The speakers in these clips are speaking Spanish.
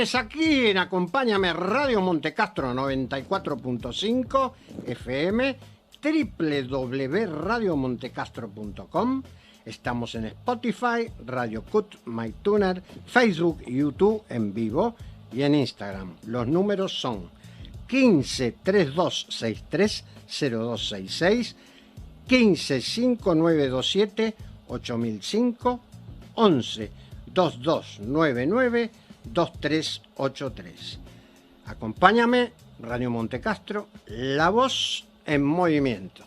tardes aquí en Acompáñame Radio Montecastro 94.5 FM, www.radiomontecastro.com. Estamos en Spotify, Radio Cut, MyTuner, Facebook y YouTube en vivo y en Instagram. Los números son 15 3263 0266, 15 5927 8005, 11 2299 2383. Acompáñame, Radio Montecastro, la voz en movimiento.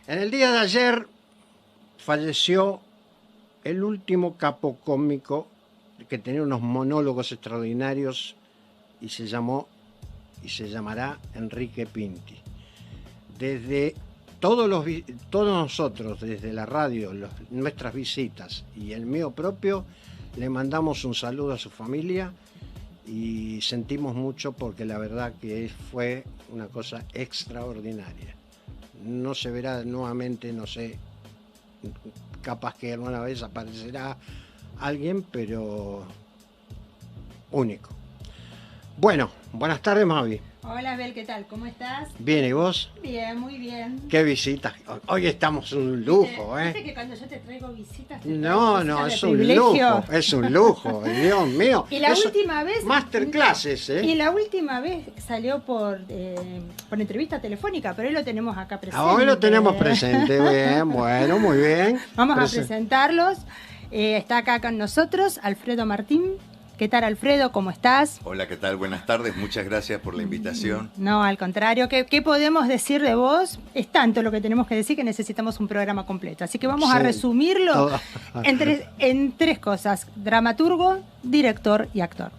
En el día de ayer falleció el último capo cómico que tenía unos monólogos extraordinarios y se llamará Enrique Pinti. Desde todos nosotros, desde la radio, nuestras visitas y el mío propio, le mandamos un saludo a su familia y sentimos mucho porque la verdad que fue una cosa extraordinaria. No se verá nuevamente, no sé, capaz que alguna vez aparecerá alguien, pero único. Bueno, buenas tardes, Mavi. Hola, Abel, ¿qué tal? ¿Cómo estás? Bien, ¿y vos? Bien, muy bien. Qué visitas. Hoy estamos un lujo, ¿eh? ¿Viste que cuando yo te traigo visitas? No, es un lujo, es un lujo, Dios mío. Y la última vez... Masterclasses, ¿eh? Y la última vez salió por entrevista telefónica, pero hoy lo tenemos acá presente. Hoy lo tenemos presente, bien, bueno, muy bien. Vamos a presentarlos. Está acá con nosotros Alfredo Martín. ¿Qué tal, Alfredo? ¿Cómo estás? Hola, ¿qué tal? Buenas tardes. Muchas gracias por la invitación. No, al contrario. ¿Qué podemos decir de vos? Es tanto lo que tenemos que decir que necesitamos un programa completo. Así que vamos a resumirlo en tres cosas. Dramaturgo, director y actor.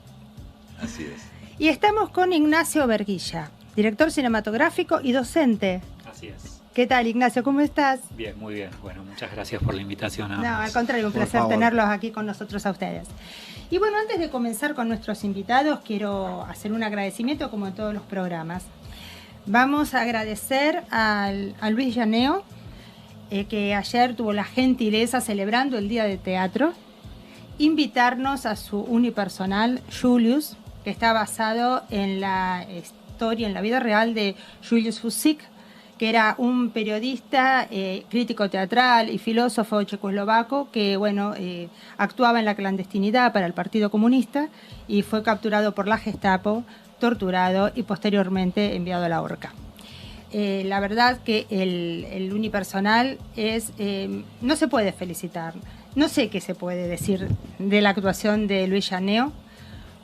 Así es. Y estamos con Ignacio Verguilla, director cinematográfico y docente. Así es. ¿Qué tal, Ignacio? ¿Cómo estás? Bien, muy bien. Bueno, muchas gracias por la invitación. No, al contrario, un placer tenerlos aquí con nosotros a ustedes. Y bueno, antes de comenzar con nuestros invitados, quiero hacer un agradecimiento como en todos los programas. Vamos a agradecer a Luis Llaneo, que ayer tuvo la gentileza, celebrando el Día de Teatro, invitarnos a su unipersonal, Julius, que está basado en la historia, en la vida real de Julius Fučík, que era un periodista, crítico teatral y filósofo checoslovaco que, bueno, actuaba en la clandestinidad para el Partido Comunista y fue capturado por la Gestapo, torturado y posteriormente enviado a la horca. La verdad que el unipersonal no se puede felicitar. No sé qué se puede decir de la actuación de Luis Llaneo,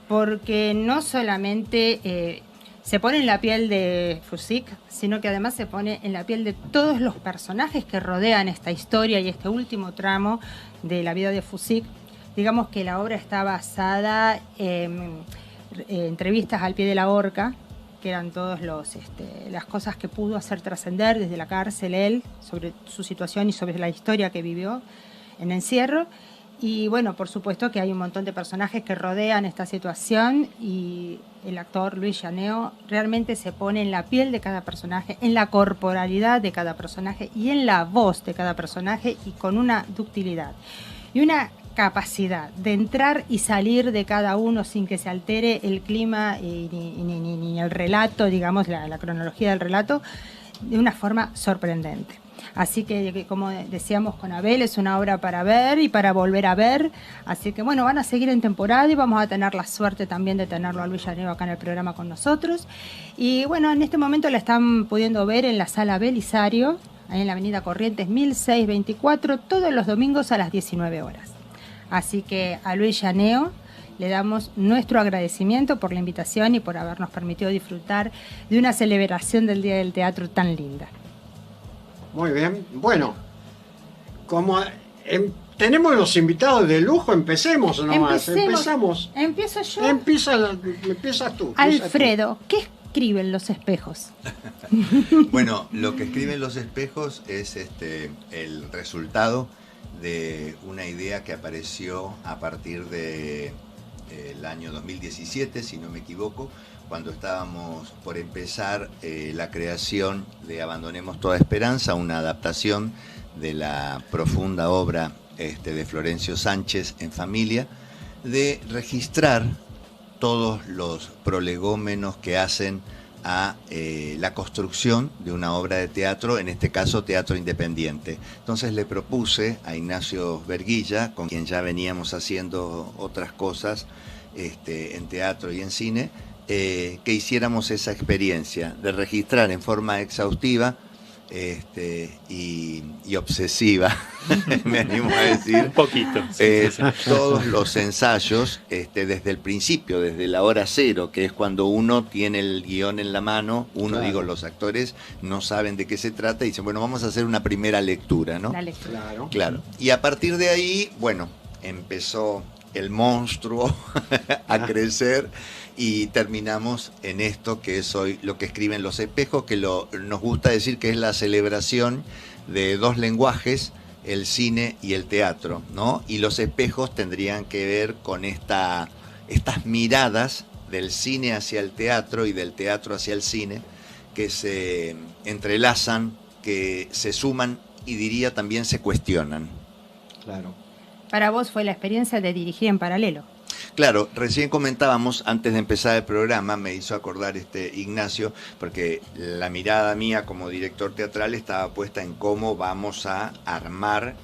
porque no solamente se pone en la piel de Fučík, sino que además se pone en la piel de todos los personajes que rodean esta historia y este último tramo de la vida de Fučík. Digamos que la obra está basada en entrevistas al pie de la horca, que eran todas las cosas que pudo hacer trascender desde la cárcel él, sobre su situación y sobre la historia que vivió en encierro. Y bueno, por supuesto que hay un montón de personajes que rodean esta situación y el actor Luis Llaneo realmente se pone en la piel de cada personaje, en la corporalidad de cada personaje y en la voz de cada personaje, y con una ductilidad y una capacidad de entrar y salir de cada uno sin que se altere el clima ni el relato, digamos, la cronología del relato, de una forma sorprendente. Así que, como decíamos con Abel, es una obra para ver y para volver a ver. Así que, bueno, van a seguir en temporada y vamos a tener la suerte también de tenerlo a Luis Llaneo acá en el programa con nosotros. Y, bueno, en este momento la están pudiendo ver en la Sala Belisario, ahí en la avenida Corrientes 1624, todos los domingos a las 19 horas. Así que a Luis Llaneo le damos nuestro agradecimiento por la invitación y por habernos permitido disfrutar de una celebración del Día del Teatro tan linda. Muy bien, bueno, como tenemos los invitados de lujo, empecemos nomás. Empezamos. ¿Empiezo yo? Empiezas tú. Alfredo, ¿qué escriben los espejos? Bueno, lo que escriben los espejos es el resultado de una idea que apareció a partir de el año 2017, si no me equivoco, cuando estábamos por empezar la creación de Abandonemos toda esperanza, una adaptación de la profunda obra de Florencio Sánchez En familia, de registrar todos los prolegómenos que hacen a la construcción de una obra de teatro, en este caso teatro independiente. Entonces le propuse a Ignacio Verguilla, con quien ya veníamos haciendo otras cosas en teatro y en cine, que hiciéramos esa experiencia de registrar en forma exhaustiva y obsesiva, me animo a decir, un poquito, todos los ensayos desde el principio, desde la hora cero, que es cuando uno tiene el guión en la mano, digo, los actores no saben de qué se trata y dicen, bueno, vamos a hacer una primera lectura, ¿no? La lectura. Claro. Y a partir de ahí, bueno, empezó el monstruo a crecer y terminamos en esto que es hoy lo que escriben Los Espejos, que nos gusta decir que es la celebración de dos lenguajes, el cine y el teatro, ¿no? Y Los Espejos tendrían que ver con estas miradas del cine hacia el teatro y del teatro hacia el cine, que se entrelazan, que se suman y diría también se cuestionan. Claro. Para vos fue la experiencia de dirigir en paralelo. Claro, recién comentábamos, antes de empezar el programa, me hizo acordar Ignacio, porque la mirada mía como director teatral estaba puesta en cómo vamos a armar,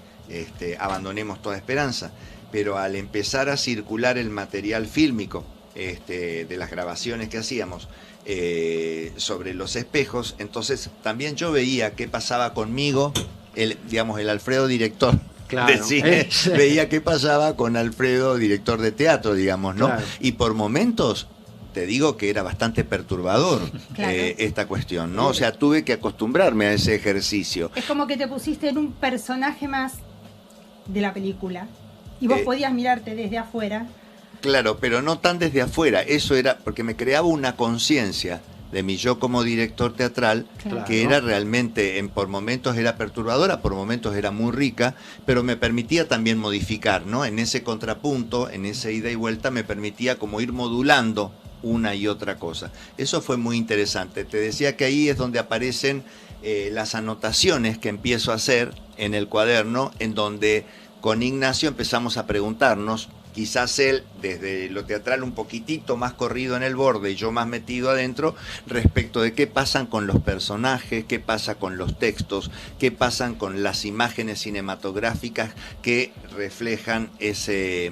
Abandonemos toda esperanza. Pero al empezar a circular el material fílmico de las grabaciones que hacíamos sobre Los Espejos, entonces también yo veía qué pasaba conmigo, el Alfredo director. Claro, de cine, veía qué pasaba con Alfredo, director de teatro, digamos, ¿no? Claro. Y por momentos, te digo que era bastante perturbador Claro. esta cuestión, ¿no? O sea, tuve que acostumbrarme a ese ejercicio. Es como que te pusiste en un personaje más de la película y vos podías mirarte desde afuera. Claro, pero no tan desde afuera, eso era porque me creaba una conciencia de mi yo como director teatral, Claro. que era realmente, por momentos era perturbadora, por momentos era muy rica, pero me permitía también modificar, ¿no? En ese contrapunto, en esa ida y vuelta, me permitía como ir modulando una y otra cosa. Eso fue muy interesante. Te decía que ahí es donde aparecen las anotaciones que empiezo a hacer en el cuaderno, en donde con Ignacio empezamos a preguntarnos, quizás él desde lo teatral un poquitito más corrido en el borde y yo más metido adentro, respecto de qué pasan con los personajes, qué pasa con los textos, qué pasan con las imágenes cinematográficas que reflejan ese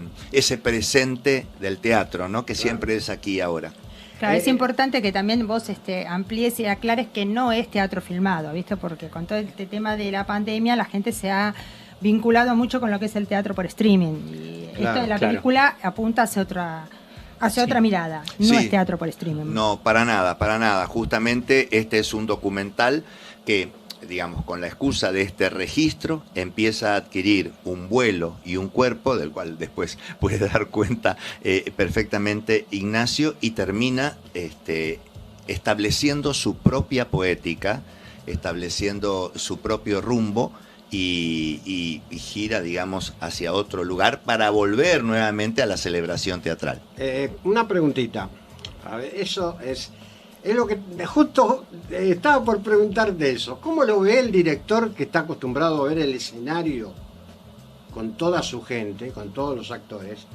presente del teatro, ¿no? Que siempre es aquí y ahora. Claro, es importante que también vos amplíes y aclares que no es teatro filmado, ¿viste? Porque con todo este tema de la pandemia la gente se ha vinculado mucho con lo que es el teatro por streaming. Y esto de la película apunta hacia otra mirada, no es teatro por streaming. No, para nada, para nada. Justamente este es un documental que, digamos, con la excusa de este registro, empieza a adquirir un vuelo y un cuerpo, del cual después puede dar cuenta perfectamente Ignacio, y termina estableciendo su propia poética, estableciendo su propio rumbo, y gira, digamos, hacia otro lugar para volver nuevamente a la celebración teatral. Una preguntita. A ver, eso es lo que justo estaba por preguntar de eso. ¿Cómo lo ve el director que está acostumbrado a ver el escenario con toda su gente, con todos los actores?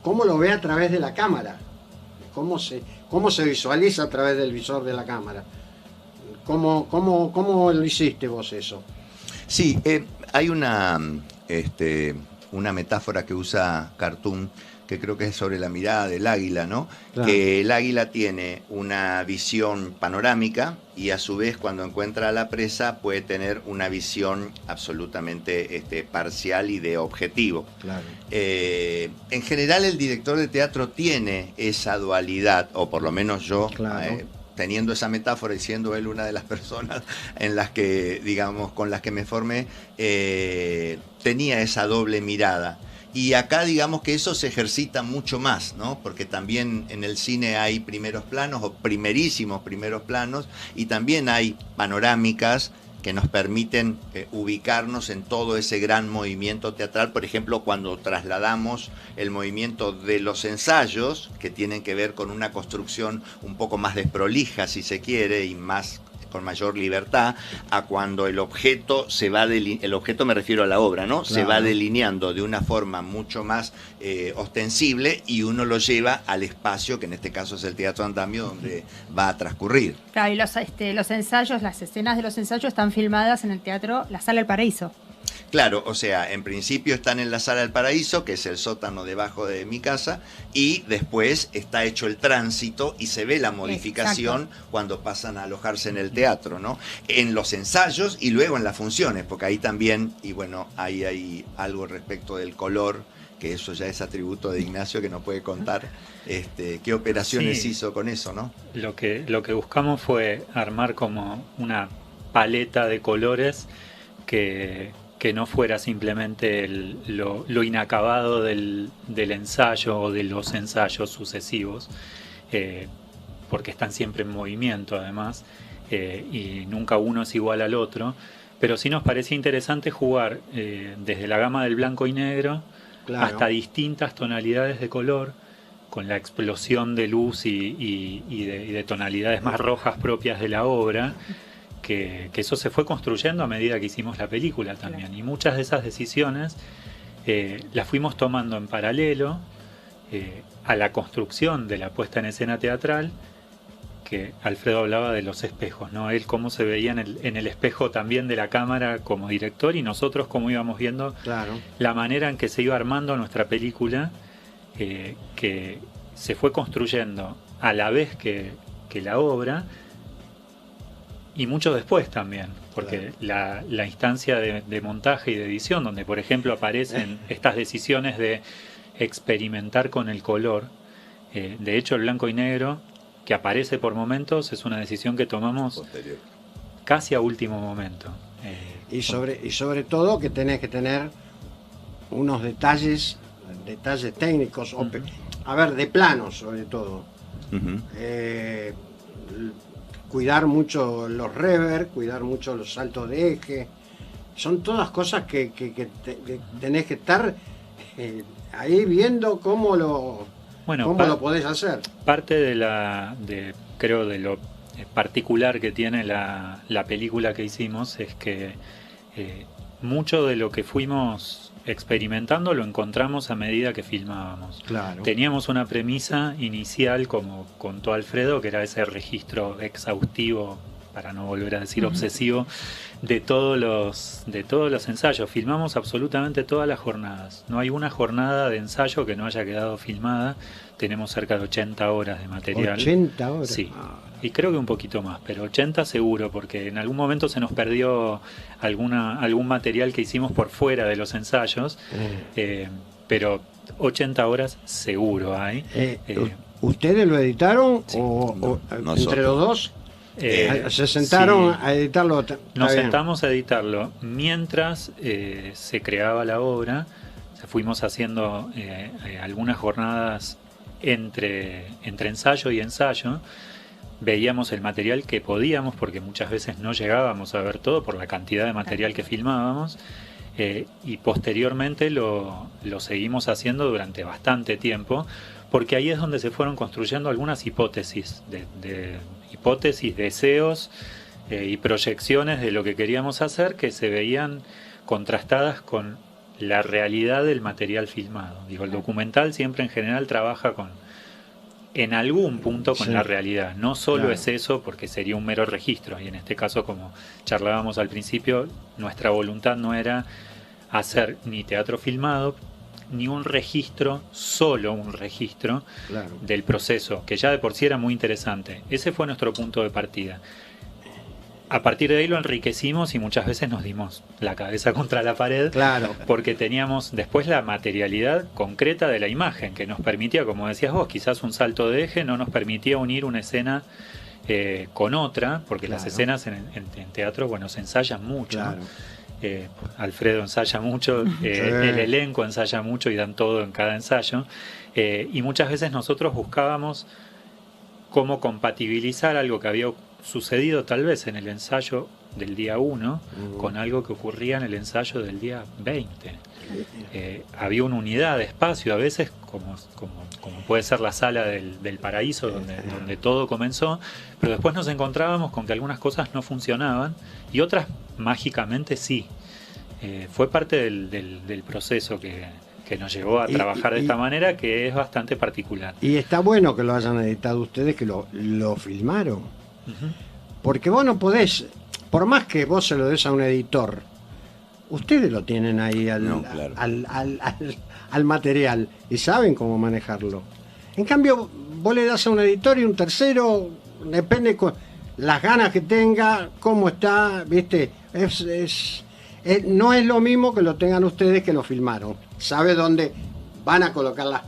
¿Cómo lo ve a través de la cámara? ¿Cómo se visualiza a través del visor de la cámara? ¿Cómo lo hiciste vos eso? Sí, hay una metáfora que usa Cartoon, que creo que es sobre la mirada del águila, ¿no? Claro. Que el águila tiene una visión panorámica y a su vez cuando encuentra a la presa puede tener una visión absolutamente parcial y de objetivo. Claro. En general el director de teatro tiene esa dualidad, o por lo menos yo... Claro. Teniendo esa metáfora y siendo él una de las personas en las que, digamos, con las que me formé, tenía esa doble mirada. Y acá, digamos que eso se ejercita mucho más, ¿no? Porque también en el cine hay primeros planos o primerísimos primeros planos y también hay panorámicas que nos permiten ubicarnos en todo ese gran movimiento teatral. Por ejemplo, cuando trasladamos el movimiento de los ensayos, que tienen que ver con una construcción un poco más desprolija, si se quiere, y más con mayor libertad a cuando el objeto se va el objeto, me refiero a la obra, ¿no? Claro. Se va delineando de una forma mucho más ostensible y uno lo lleva al espacio, que en este caso es el Teatro Andamio, donde va a transcurrir. Claro, y los ensayos, las escenas de los ensayos están filmadas en el teatro La Sala del Paraíso. Claro, o sea, en principio están en la Sala del Paraíso, que es el sótano debajo de mi casa, y después está hecho el tránsito y se ve la modificación. Exacto. Cuando pasan a alojarse en el teatro, ¿no? En los ensayos y luego en las funciones, porque ahí también, y bueno, ahí hay algo respecto del color, que eso ya es atributo de Ignacio, que nos puede contar qué operaciones Sí. hizo con eso, ¿no? Lo que buscamos fue armar como una paleta de colores que no fuera simplemente lo inacabado del ensayo o de los ensayos sucesivos, porque están siempre en movimiento además, y nunca uno es igual al otro, pero sí nos parecía interesante jugar desde la gama del blanco y negro, Claro. hasta distintas tonalidades de color, con la explosión de luz y de tonalidades más rojas propias de la obra, que eso se fue construyendo a medida que hicimos la película también. Y muchas de esas decisiones las fuimos tomando en paralelo a la construcción de la puesta en escena teatral, que Alfredo hablaba de los espejos, ¿no? Él cómo se veía en el espejo también de la cámara como director, y nosotros cómo íbamos viendo Claro. la manera en que se iba armando nuestra película, que se fue construyendo a la vez que la obra, y mucho después también, porque la instancia de montaje y de edición, donde por ejemplo aparecen estas decisiones de experimentar con el color, de hecho el blanco y negro, que aparece por momentos, es una decisión que tomamos Posterior. casi a último momento. Y sobre todo que tenés que tener unos detalles técnicos, a ver, de plano sobre todo. Ujú. Cuidar mucho los rever, cuidar mucho los saltos de eje. Son todas cosas que tenés que estar ahí viendo cómo lo podés hacer. Parte creo de lo particular que tiene la película que hicimos es que mucho de lo que fuimos experimentando lo encontramos a medida que filmábamos. Claro. Teníamos una premisa inicial, como contó Alfredo, que era ese registro exhaustivo, para no volver a decir obsesivo, de todos los ensayos. Filmamos absolutamente todas las jornadas. No hay una jornada de ensayo que no haya quedado filmada. Tenemos cerca de 80 horas de material. 80 horas. Sí. Y creo que un poquito más, pero 80 seguro, porque en algún momento se nos perdió algún material que hicimos por fuera de los ensayos, pero 80 horas seguro hay. ¿Ustedes lo editaron Sí. o Nosotros. entre los dos se sentaron sí. a editarlo? Nos sentamos a editarlo mientras se creaba la obra. O sea, fuimos haciendo algunas jornadas entre ensayo y ensayo. Veíamos el material que podíamos, porque muchas veces no llegábamos a ver todo por la cantidad de material que filmábamos, y posteriormente lo seguimos haciendo durante bastante tiempo, porque ahí es donde se fueron construyendo algunas hipótesis, deseos y proyecciones de lo que queríamos hacer, que se veían contrastadas con la realidad del material filmado. Digo, el documental siempre en general trabaja en algún punto con la realidad. No solo Claro. es eso, porque sería un mero registro, y en este caso, como charlábamos al principio, nuestra voluntad no era hacer ni teatro filmado, ni un registro, solo un registro Claro. del proceso, que ya de por sí era muy interesante. Ese fue nuestro punto de partida. A partir de ahí lo enriquecimos y muchas veces nos dimos la cabeza contra la pared, Claro. porque teníamos después la materialidad concreta de la imagen, que nos permitía, como decías vos, quizás un salto de eje no nos permitía unir una escena con otra, porque las Claro. escenas en teatro, bueno, se ensayan mucho. Claro. Alfredo ensaya mucho, el elenco ensaya mucho y dan todo en cada ensayo, y muchas veces nosotros buscábamos cómo compatibilizar algo que había sucedido tal vez en el ensayo del día 1 con algo que ocurría en el ensayo del día 20. Había una unidad de espacio, a veces como puede ser la sala del paraíso donde todo comenzó, pero después nos encontrábamos con que algunas cosas no funcionaban y otras mágicamente sí. Fue parte del proceso que nos llevó a trabajar de esta manera, que es bastante particular. Y está bueno que lo hayan editado ustedes, que lo filmaron. Porque vos no podés, por más que vos se lo des a un editor, ustedes lo tienen ahí al material y saben cómo manejarlo. En cambio, vos le das a un editor y un tercero, depende con las ganas que tenga, cómo está, ¿viste? No es lo mismo que lo tengan ustedes que lo filmaron. Sabe dónde van a colocar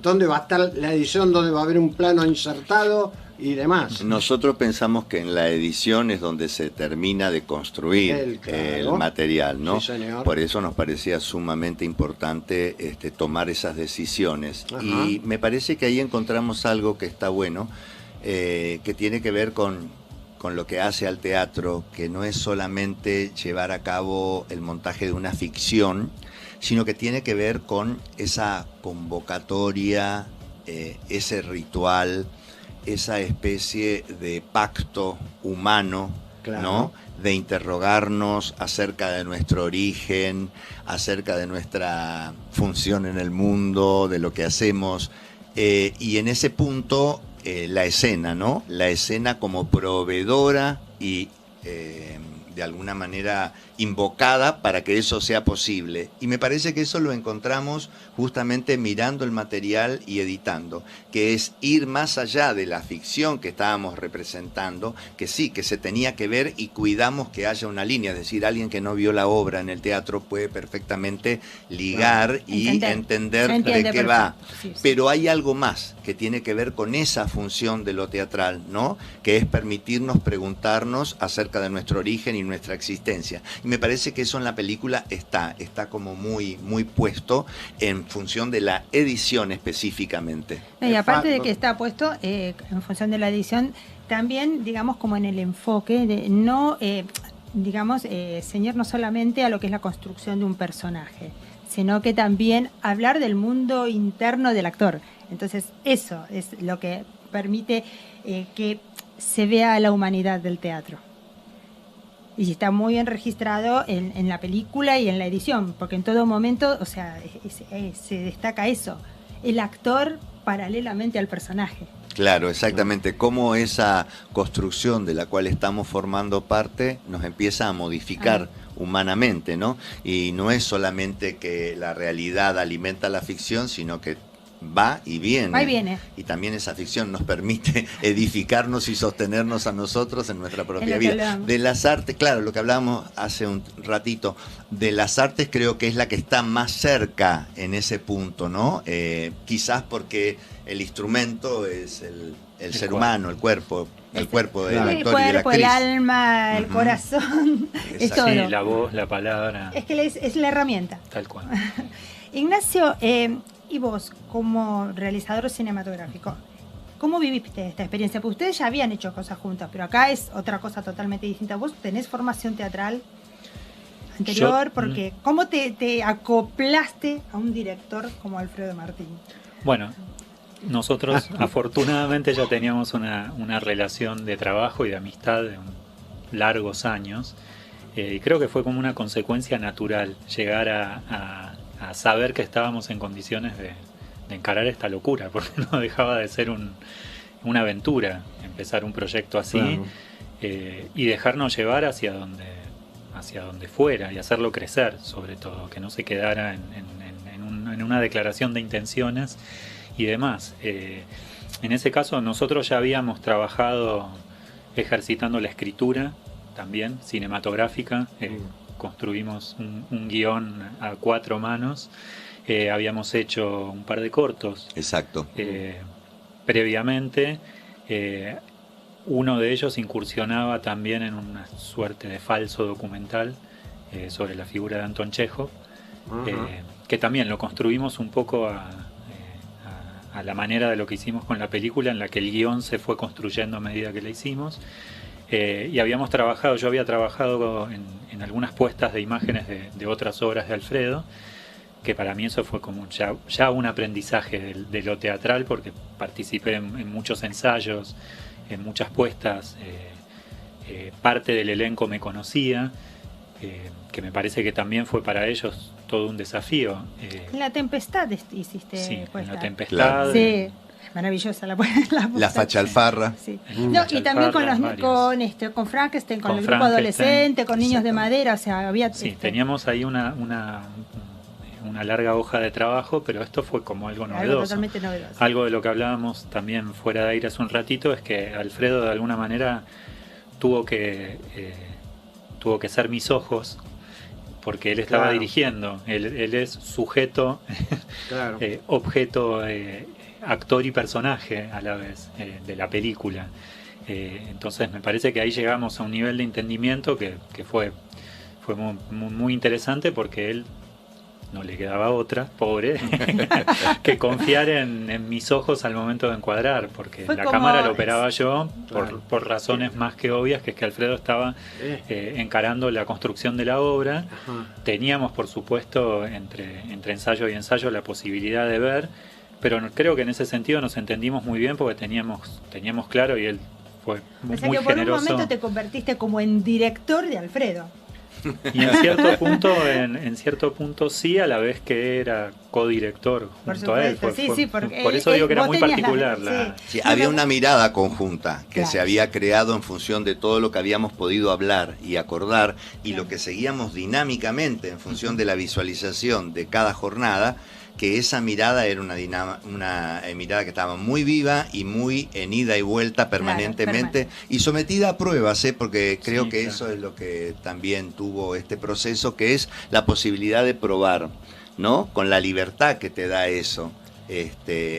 dónde va a estar la edición, dónde va a haber un plano insertado y demás. Nosotros pensamos que en la edición es donde se termina de construir el material, ¿no? Sí, señor. Por eso nos parecía sumamente importante tomar esas decisiones. Ajá. Y me parece que ahí encontramos algo que está bueno, que tiene que ver con lo que hace al teatro, que no es solamente llevar a cabo el montaje de una ficción, sino que tiene que ver con esa convocatoria, ese ritual, esa especie de pacto humano, claro, ¿no? De interrogarnos acerca de nuestro origen, acerca de nuestra función en el mundo, de lo que hacemos, y en ese punto la escena, ¿no? La escena como proveedora y de alguna manera invocada para que eso sea posible. Y me parece que eso lo encontramos justamente mirando el material y editando, que es ir más allá de la ficción que estábamos representando, que sí, que se tenía que ver y cuidamos que haya una línea, es decir, alguien que no vio la obra en el teatro puede perfectamente ligar y entender de qué va. Sí. Pero hay algo más que tiene que ver con esa función de lo teatral, ¿no? Que es permitirnos preguntarnos acerca de nuestro origen y nuestra existencia. Y me parece que eso en la película está como muy, muy puesto en función de la edición específicamente. Y aparte de que está puesto en función de la edición, también, digamos, como en el enfoque de no, ceñirnos solamente a lo que es la construcción de un personaje, sino que también hablar del mundo interno del actor. Entonces, eso es lo que permite que se vea la humanidad del teatro. Y está muy bien registrado en la película y en la edición, porque en todo momento, o sea, se destaca eso, el actor paralelamente al personaje. Claro, exactamente, cómo esa construcción de la cual estamos formando parte nos empieza a modificar humanamente, ¿no? Y no es solamente que la realidad alimenta la ficción, sino que va y viene. Va y viene. Y también esa ficción nos permite edificarnos y sostenernos a nosotros en nuestra propia vida. De las artes, claro, lo que hablábamos hace un ratito, de las artes creo que es la que está más cerca en ese punto, ¿no? Quizás porque el instrumento es el ser humano, el cuerpo del actor y de la actriz. El cuerpo, el alma, el corazón, es todo. Sí, la voz, la palabra. Es que es la herramienta. Tal cual. Ignacio, y vos, como realizador cinematográfico, ¿cómo viviste esta experiencia? Porque ustedes ya habían hecho cosas juntas, pero acá es otra cosa totalmente distinta. ¿Vos tenés formación teatral anterior? Porque ¿cómo te acoplaste a un director como Alfredo Martín? Bueno, nosotros afortunadamente ya teníamos una relación de trabajo y de amistad de largos años, y creo que fue como una consecuencia natural llegar a saber que estábamos en condiciones de encarar esta locura, porque no dejaba de ser una aventura empezar un proyecto así, claro. Y dejarnos llevar hacia donde fuera y hacerlo crecer, sobre todo, que no se quedara en una declaración de intenciones y demás. En ese caso nosotros ya habíamos trabajado ejercitando la escritura también cinematográfica, construimos un guión a 4 manos, habíamos hecho un par de cortos. Exacto. Previamente, uno de ellos incursionaba también en una suerte de falso documental sobre la figura de Anton Chejov, que también lo construimos un poco a la manera de lo que hicimos con la película, en la que el guión se fue construyendo a medida que la hicimos. Y yo había trabajado en algunas puestas de imágenes de otras obras de Alfredo, que para mí eso fue como ya un aprendizaje de lo teatral, porque participé en muchos ensayos, en muchas puestas, parte del elenco me conocía, que me parece que también fue para ellos todo un desafío. En La Tempestad hiciste Sí, puesta. en La Tempestad. Claro. Sí, maravillosa La Fachalfarra. Sí. No, y también con Frankenstein, con el grupo adolescente, con Niños de Madera, o sea, había... Sí, teníamos ahí una larga hoja de trabajo, pero esto fue como algo novedoso. Algo totalmente novedoso. Algo de lo que hablábamos también fuera de aire hace un ratito es que Alfredo de alguna manera tuvo que ser mis ojos, porque él estaba dirigiendo. Él es sujeto, Claro. objeto, actor y personaje a la vez de la película. Entonces me parece que ahí llegamos a un nivel de entendimiento que fue muy interesante, porque él no le quedaba otra, pobre, que confiar en mis ojos al momento de encuadrar, porque la cámara la operaba yo por razones más que obvias, que es que Alfredo estaba encarando la construcción de la obra. Ajá. Teníamos, por supuesto, entre ensayo y ensayo la posibilidad de ver, pero creo que en ese sentido nos entendimos muy bien, porque teníamos claro, y él fue muy O sea que por generoso. un momento te convertiste como en director de Alfredo. Y en cierto punto sí, a la vez que era codirector junto a él. Por eso digo que era muy particular. Sí, había una mirada conjunta que se había creado en función de todo lo que habíamos podido hablar y acordar, y lo que seguíamos dinámicamente en función de la visualización de cada jornada, que esa mirada era una mirada que estaba muy viva y muy en ida y vuelta permanentemente, y sometida a pruebas, porque creo que eso es lo que también tuvo este proceso, que es la posibilidad de probar, ¿no? Con la libertad que te da eso.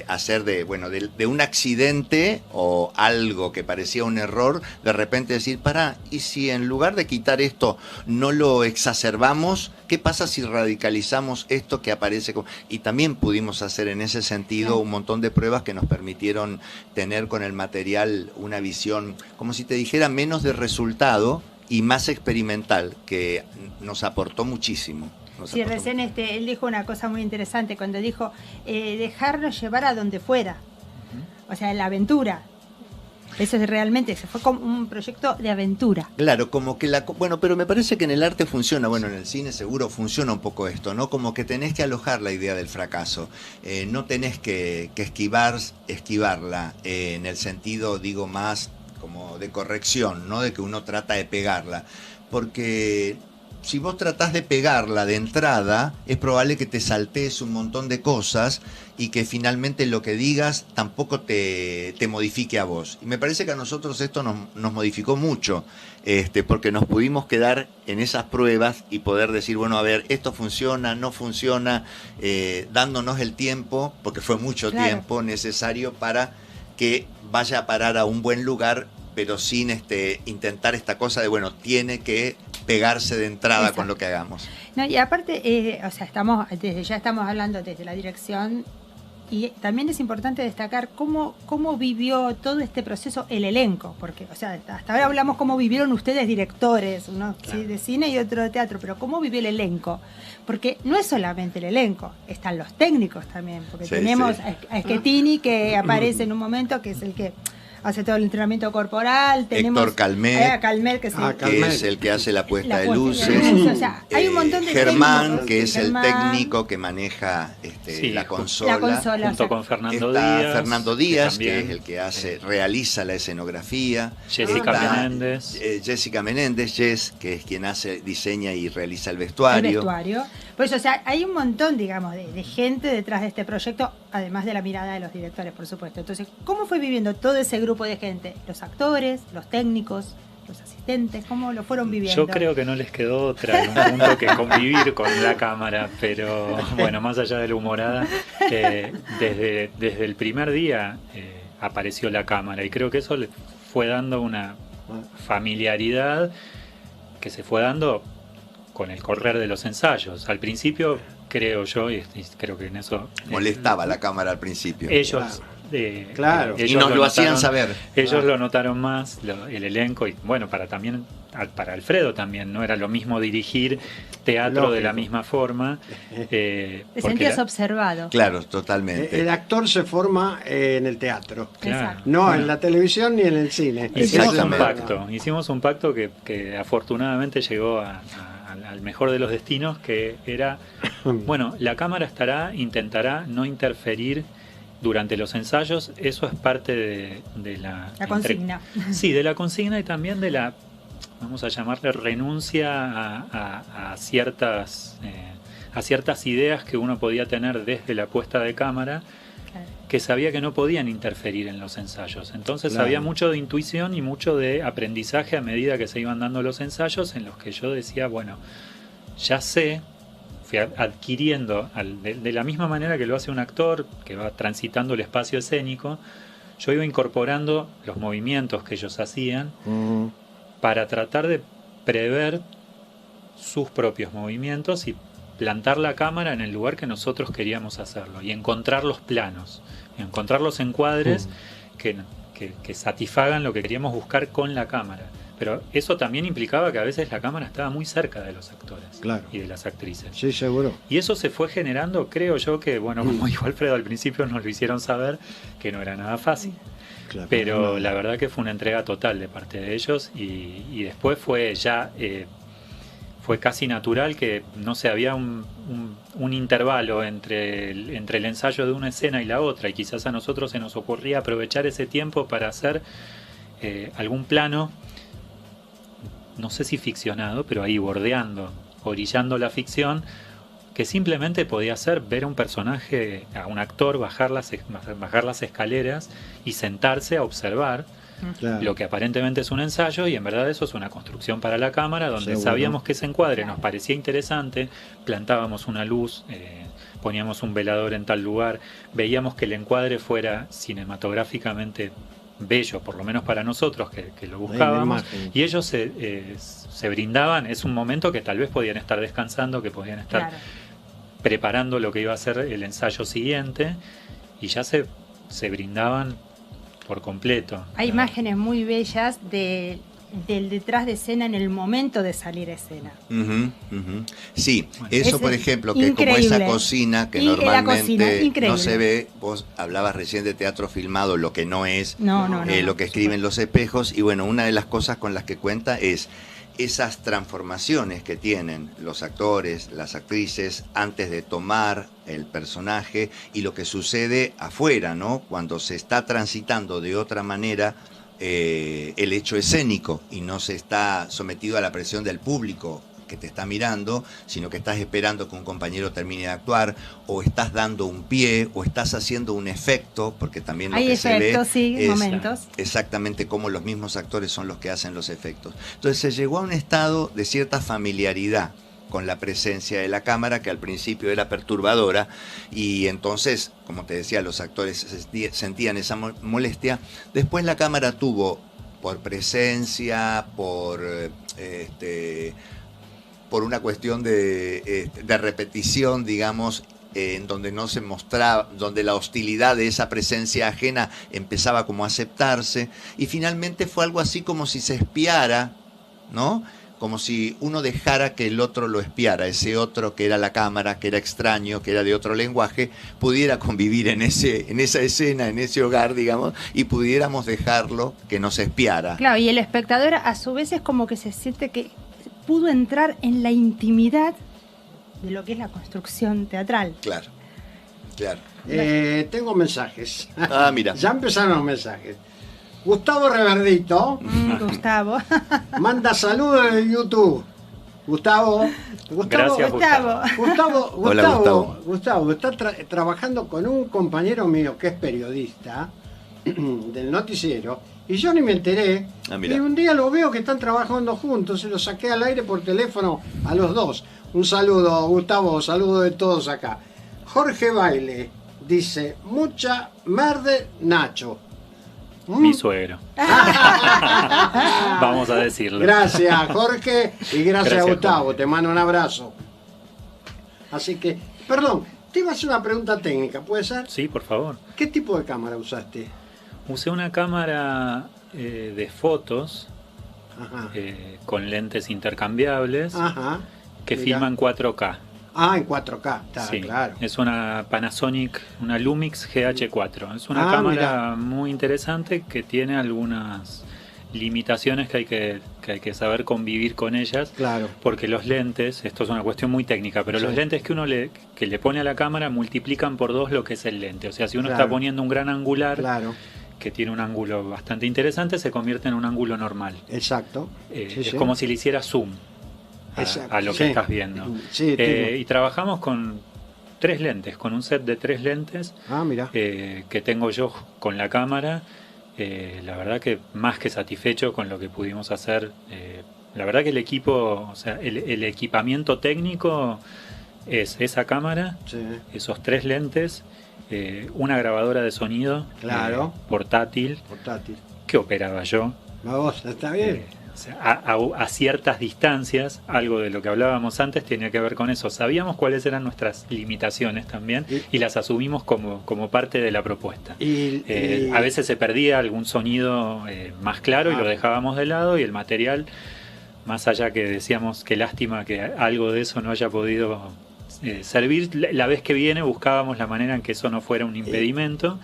Hacer de un accidente o algo que parecía un error, de repente decir, pará, y si en lugar de quitar esto no lo exacerbamos, ¿qué pasa si radicalizamos esto que aparece? Y también pudimos hacer en ese sentido un montón de pruebas que nos permitieron tener con el material una visión, como si te dijera, menos de resultado y más experimental, que nos aportó muchísimo. Sí, recién él dijo una cosa muy interesante cuando dijo dejarnos llevar a donde fuera, o sea, la aventura. Eso es realmente, se fue como un proyecto de aventura. Claro, como que pero me parece que en el arte funciona, en el cine seguro funciona un poco esto, ¿no? Como que tenés que alojar la idea del fracaso, no tenés que esquivarla, en el sentido, digo, más como de corrección, ¿no? De que uno trata de pegarla, porque si vos tratás de pegarla de entrada, es probable que te saltees un montón de cosas y que finalmente lo que digas tampoco te modifique a vos. Y me parece que a nosotros esto nos modificó mucho, porque nos pudimos quedar en esas pruebas y poder decir, a ver, esto funciona, no funciona, dándonos el tiempo, porque fue mucho tiempo necesario para que vaya a parar a un buen lugar, pero sin intentar esta cosa de, tiene que pegarse de entrada con lo que hagamos. No, y aparte, ya estamos hablando desde la dirección, y también es importante destacar cómo vivió todo este proceso el elenco, porque hasta ahora hablamos cómo vivieron ustedes directores, uno de cine y otro de teatro, pero cómo vivió el elenco, porque no es solamente el elenco, están los técnicos también, porque tenemos a Schettini, que aparece en un momento, que es el que hace todo el entrenamiento corporal. Tenemos Héctor Calmet, que es el que hace la puesta de luces. O sea, hay un montón de Germán, técnicos, que es el técnico que maneja la consola. Junto con Fernando Está Díaz. Fernando Díaz, que es el que realiza la escenografía. Jessica Menéndez, que es quien diseña y realiza el vestuario. Pues, hay un montón, digamos, de gente detrás de este proyecto, además de la mirada de los directores, por supuesto. Entonces, ¿cómo fue viviendo todo ese grupo de gente? Los actores, los técnicos, los asistentes, ¿cómo lo fueron viviendo? Yo creo que no les quedó otra en un punto que convivir con la cámara, pero más allá de la humorada, desde el primer día apareció la cámara, y creo que eso le fue dando una familiaridad que se fue dando con el correr de los ensayos. Al principio, creo yo, y creo que en eso... Molestaba la cámara al principio. Ellos Claro. Y nos lo hacían saber. Ellos lo notaron más, el elenco, y bueno, para Alfredo también, no era lo mismo dirigir teatro Lógico. de la misma forma. Te sentías observado. Claro, totalmente. El actor se forma en el teatro, Claro. Exacto. no Bueno. en la televisión ni en el cine. Hicimos un pacto que afortunadamente llegó al mejor de los destinos, que era, bueno, la cámara intentará no interferir durante los ensayos. Eso es parte de la consigna. Sí, de la consigna y también de la, vamos a llamarle, renuncia a ciertas ideas que uno podía tener desde la puesta de cámara, Claro. que sabía que no podían interferir en los ensayos. Entonces Claro. había mucho de intuición y mucho de aprendizaje a medida que se iban dando los ensayos, en los que yo decía, bueno, ya sé, fui adquiriendo, de la misma manera que lo hace un actor que va transitando el espacio escénico, yo iba incorporando los movimientos que ellos hacían para tratar de prever sus propios movimientos y plantar la cámara en el lugar que nosotros queríamos hacerlo y encontrar los planos, encontrar los encuadres que satisfagan lo que queríamos buscar con la cámara. Pero eso también implicaba que a veces la cámara estaba muy cerca de los actores, Claro. y de las actrices. Sí, seguro. Y eso se fue generando, creo yo, que, bueno, como dijo Alfredo, al principio nos lo hicieron saber que no era nada fácil. Claro. Pero la verdad que fue una entrega total de parte de ellos, y después fue ya fue casi natural que, no sé, había un intervalo entre el ensayo de una escena y la otra, y quizás a nosotros se nos ocurría aprovechar ese tiempo para hacer algún plano, no sé si ficcionado, pero ahí bordeando, orillando la ficción, que simplemente podía ser ver a un personaje, a un actor bajar las escaleras y sentarse a observar Claro. lo que aparentemente es un ensayo, y en verdad eso es una construcción para la cámara, donde Seguro. sabíamos que ese encuadre nos parecía interesante, plantábamos una luz, poníamos un velador en tal lugar, veíamos que el encuadre fuera cinematográficamente bello, por lo menos para nosotros que lo buscábamos, imagen. y ellos se brindaban. Es un momento que tal vez podían estar descansando, que podían estar Claro. preparando lo que iba a ser el ensayo siguiente, y ya se brindaban por completo. Hay imágenes muy bellas del detrás de escena en el momento de salir a escena. Sí, Bueno. eso Es por ejemplo, que increíble. como esa cocina que Y la normalmente cocina, increíble. no se ve, vos hablabas recién de teatro filmado, lo que no es, No. lo que escriben los espejos, y bueno, una de las cosas con las que cuenta es esas transformaciones que tienen los actores, las actrices, antes de tomar el personaje, y lo que sucede afuera, ¿no? Cuando se está transitando de otra manera el hecho escénico y no se está sometido a la presión del público que te está mirando, sino que estás esperando que un compañero termine de actuar, o estás dando un pie, o estás haciendo un efecto, porque también lo Hay que se ve efectos, sí, es momentos. exactamente como los mismos actores son los que hacen los efectos. Entonces se llegó a un estado de cierta familiaridad con la presencia de la cámara, que al principio era perturbadora, y entonces, como te decía, los actores sentían esa molestia. Después la cámara tuvo, por presencia, por una cuestión de repetición, digamos, en donde no se mostraba, donde la hostilidad de esa presencia ajena empezaba como a aceptarse, y finalmente fue algo así como si se espiara, ¿no? Como si uno dejara que el otro lo espiara, ese otro que era la cámara, que era extraño, que era de otro lenguaje, pudiera convivir en esa escena, en ese hogar, digamos, y pudiéramos dejarlo que nos espiara. Claro, y el espectador a su vez es como que se siente que pudo entrar en la intimidad de lo que es la construcción teatral. Claro, claro. Tengo mensajes. Ah, mira. Ya empezaron los mensajes. Gustavo Reverdito Gustavo. manda saludos de YouTube. Gustavo. Gracias, Hola, Gustavo. Gustavo está trabajando con un compañero mío que es periodista del noticiero, y yo ni me enteré. Ah, mira. Y un día lo veo que están trabajando juntos, se lo saqué al aire por teléfono a los dos. Un saludo, Gustavo, saludo de todos acá. Jorge Baile dice, mucha merde Nacho. Mi suegro. Vamos a decirlo. Gracias, Jorge, y gracias, Gracias, Gustavo. Jorge. Te mando un abrazo. Así que, perdón, Te iba a hacer una pregunta técnica, ¿puede ser? Sí, por favor. ¿Qué tipo de cámara usaste? Usé una cámara de fotos Ajá. con lentes intercambiables Ajá. que Mira. filman 4K. Ah, en 4K, está Sí, claro. es una Panasonic, una Lumix GH4. Es una Ah, cámara muy interesante que tiene algunas limitaciones que hay que saber convivir con ellas. Claro. Porque los lentes, esto es una cuestión muy técnica, pero Sí. los lentes que le pone a la cámara multiplican por 2 lo que es el lente. O sea, si uno Claro. está poniendo un gran angular, Claro, que tiene un ángulo bastante interesante, se convierte en un ángulo normal. exacto. Sí, Es sí. como si le hiciera zoom Exacto, a lo que sí. estás viendo. Sí, Y trabajamos con 3 lentes, con un set de 3 lentes mira. que tengo yo con la cámara. La verdad que más que satisfecho con lo que pudimos hacer. La verdad que el equipo, o sea, el equipamiento técnico es esa cámara, Sí. esos 3 lentes, una grabadora de sonido Claro. portátil Portátil. que operaba yo. Vamos, está bien. O sea, a ciertas distancias, algo de lo que hablábamos antes tenía que ver con eso. Sabíamos cuáles eran nuestras limitaciones también y las asumimos como parte de la propuesta. A veces se perdía algún sonido más claro y lo dejábamos de lado, y el material, más allá que decíamos que lástima que algo de eso no haya podido servir, la vez que viene buscábamos la manera en que eso no fuera un impedimento.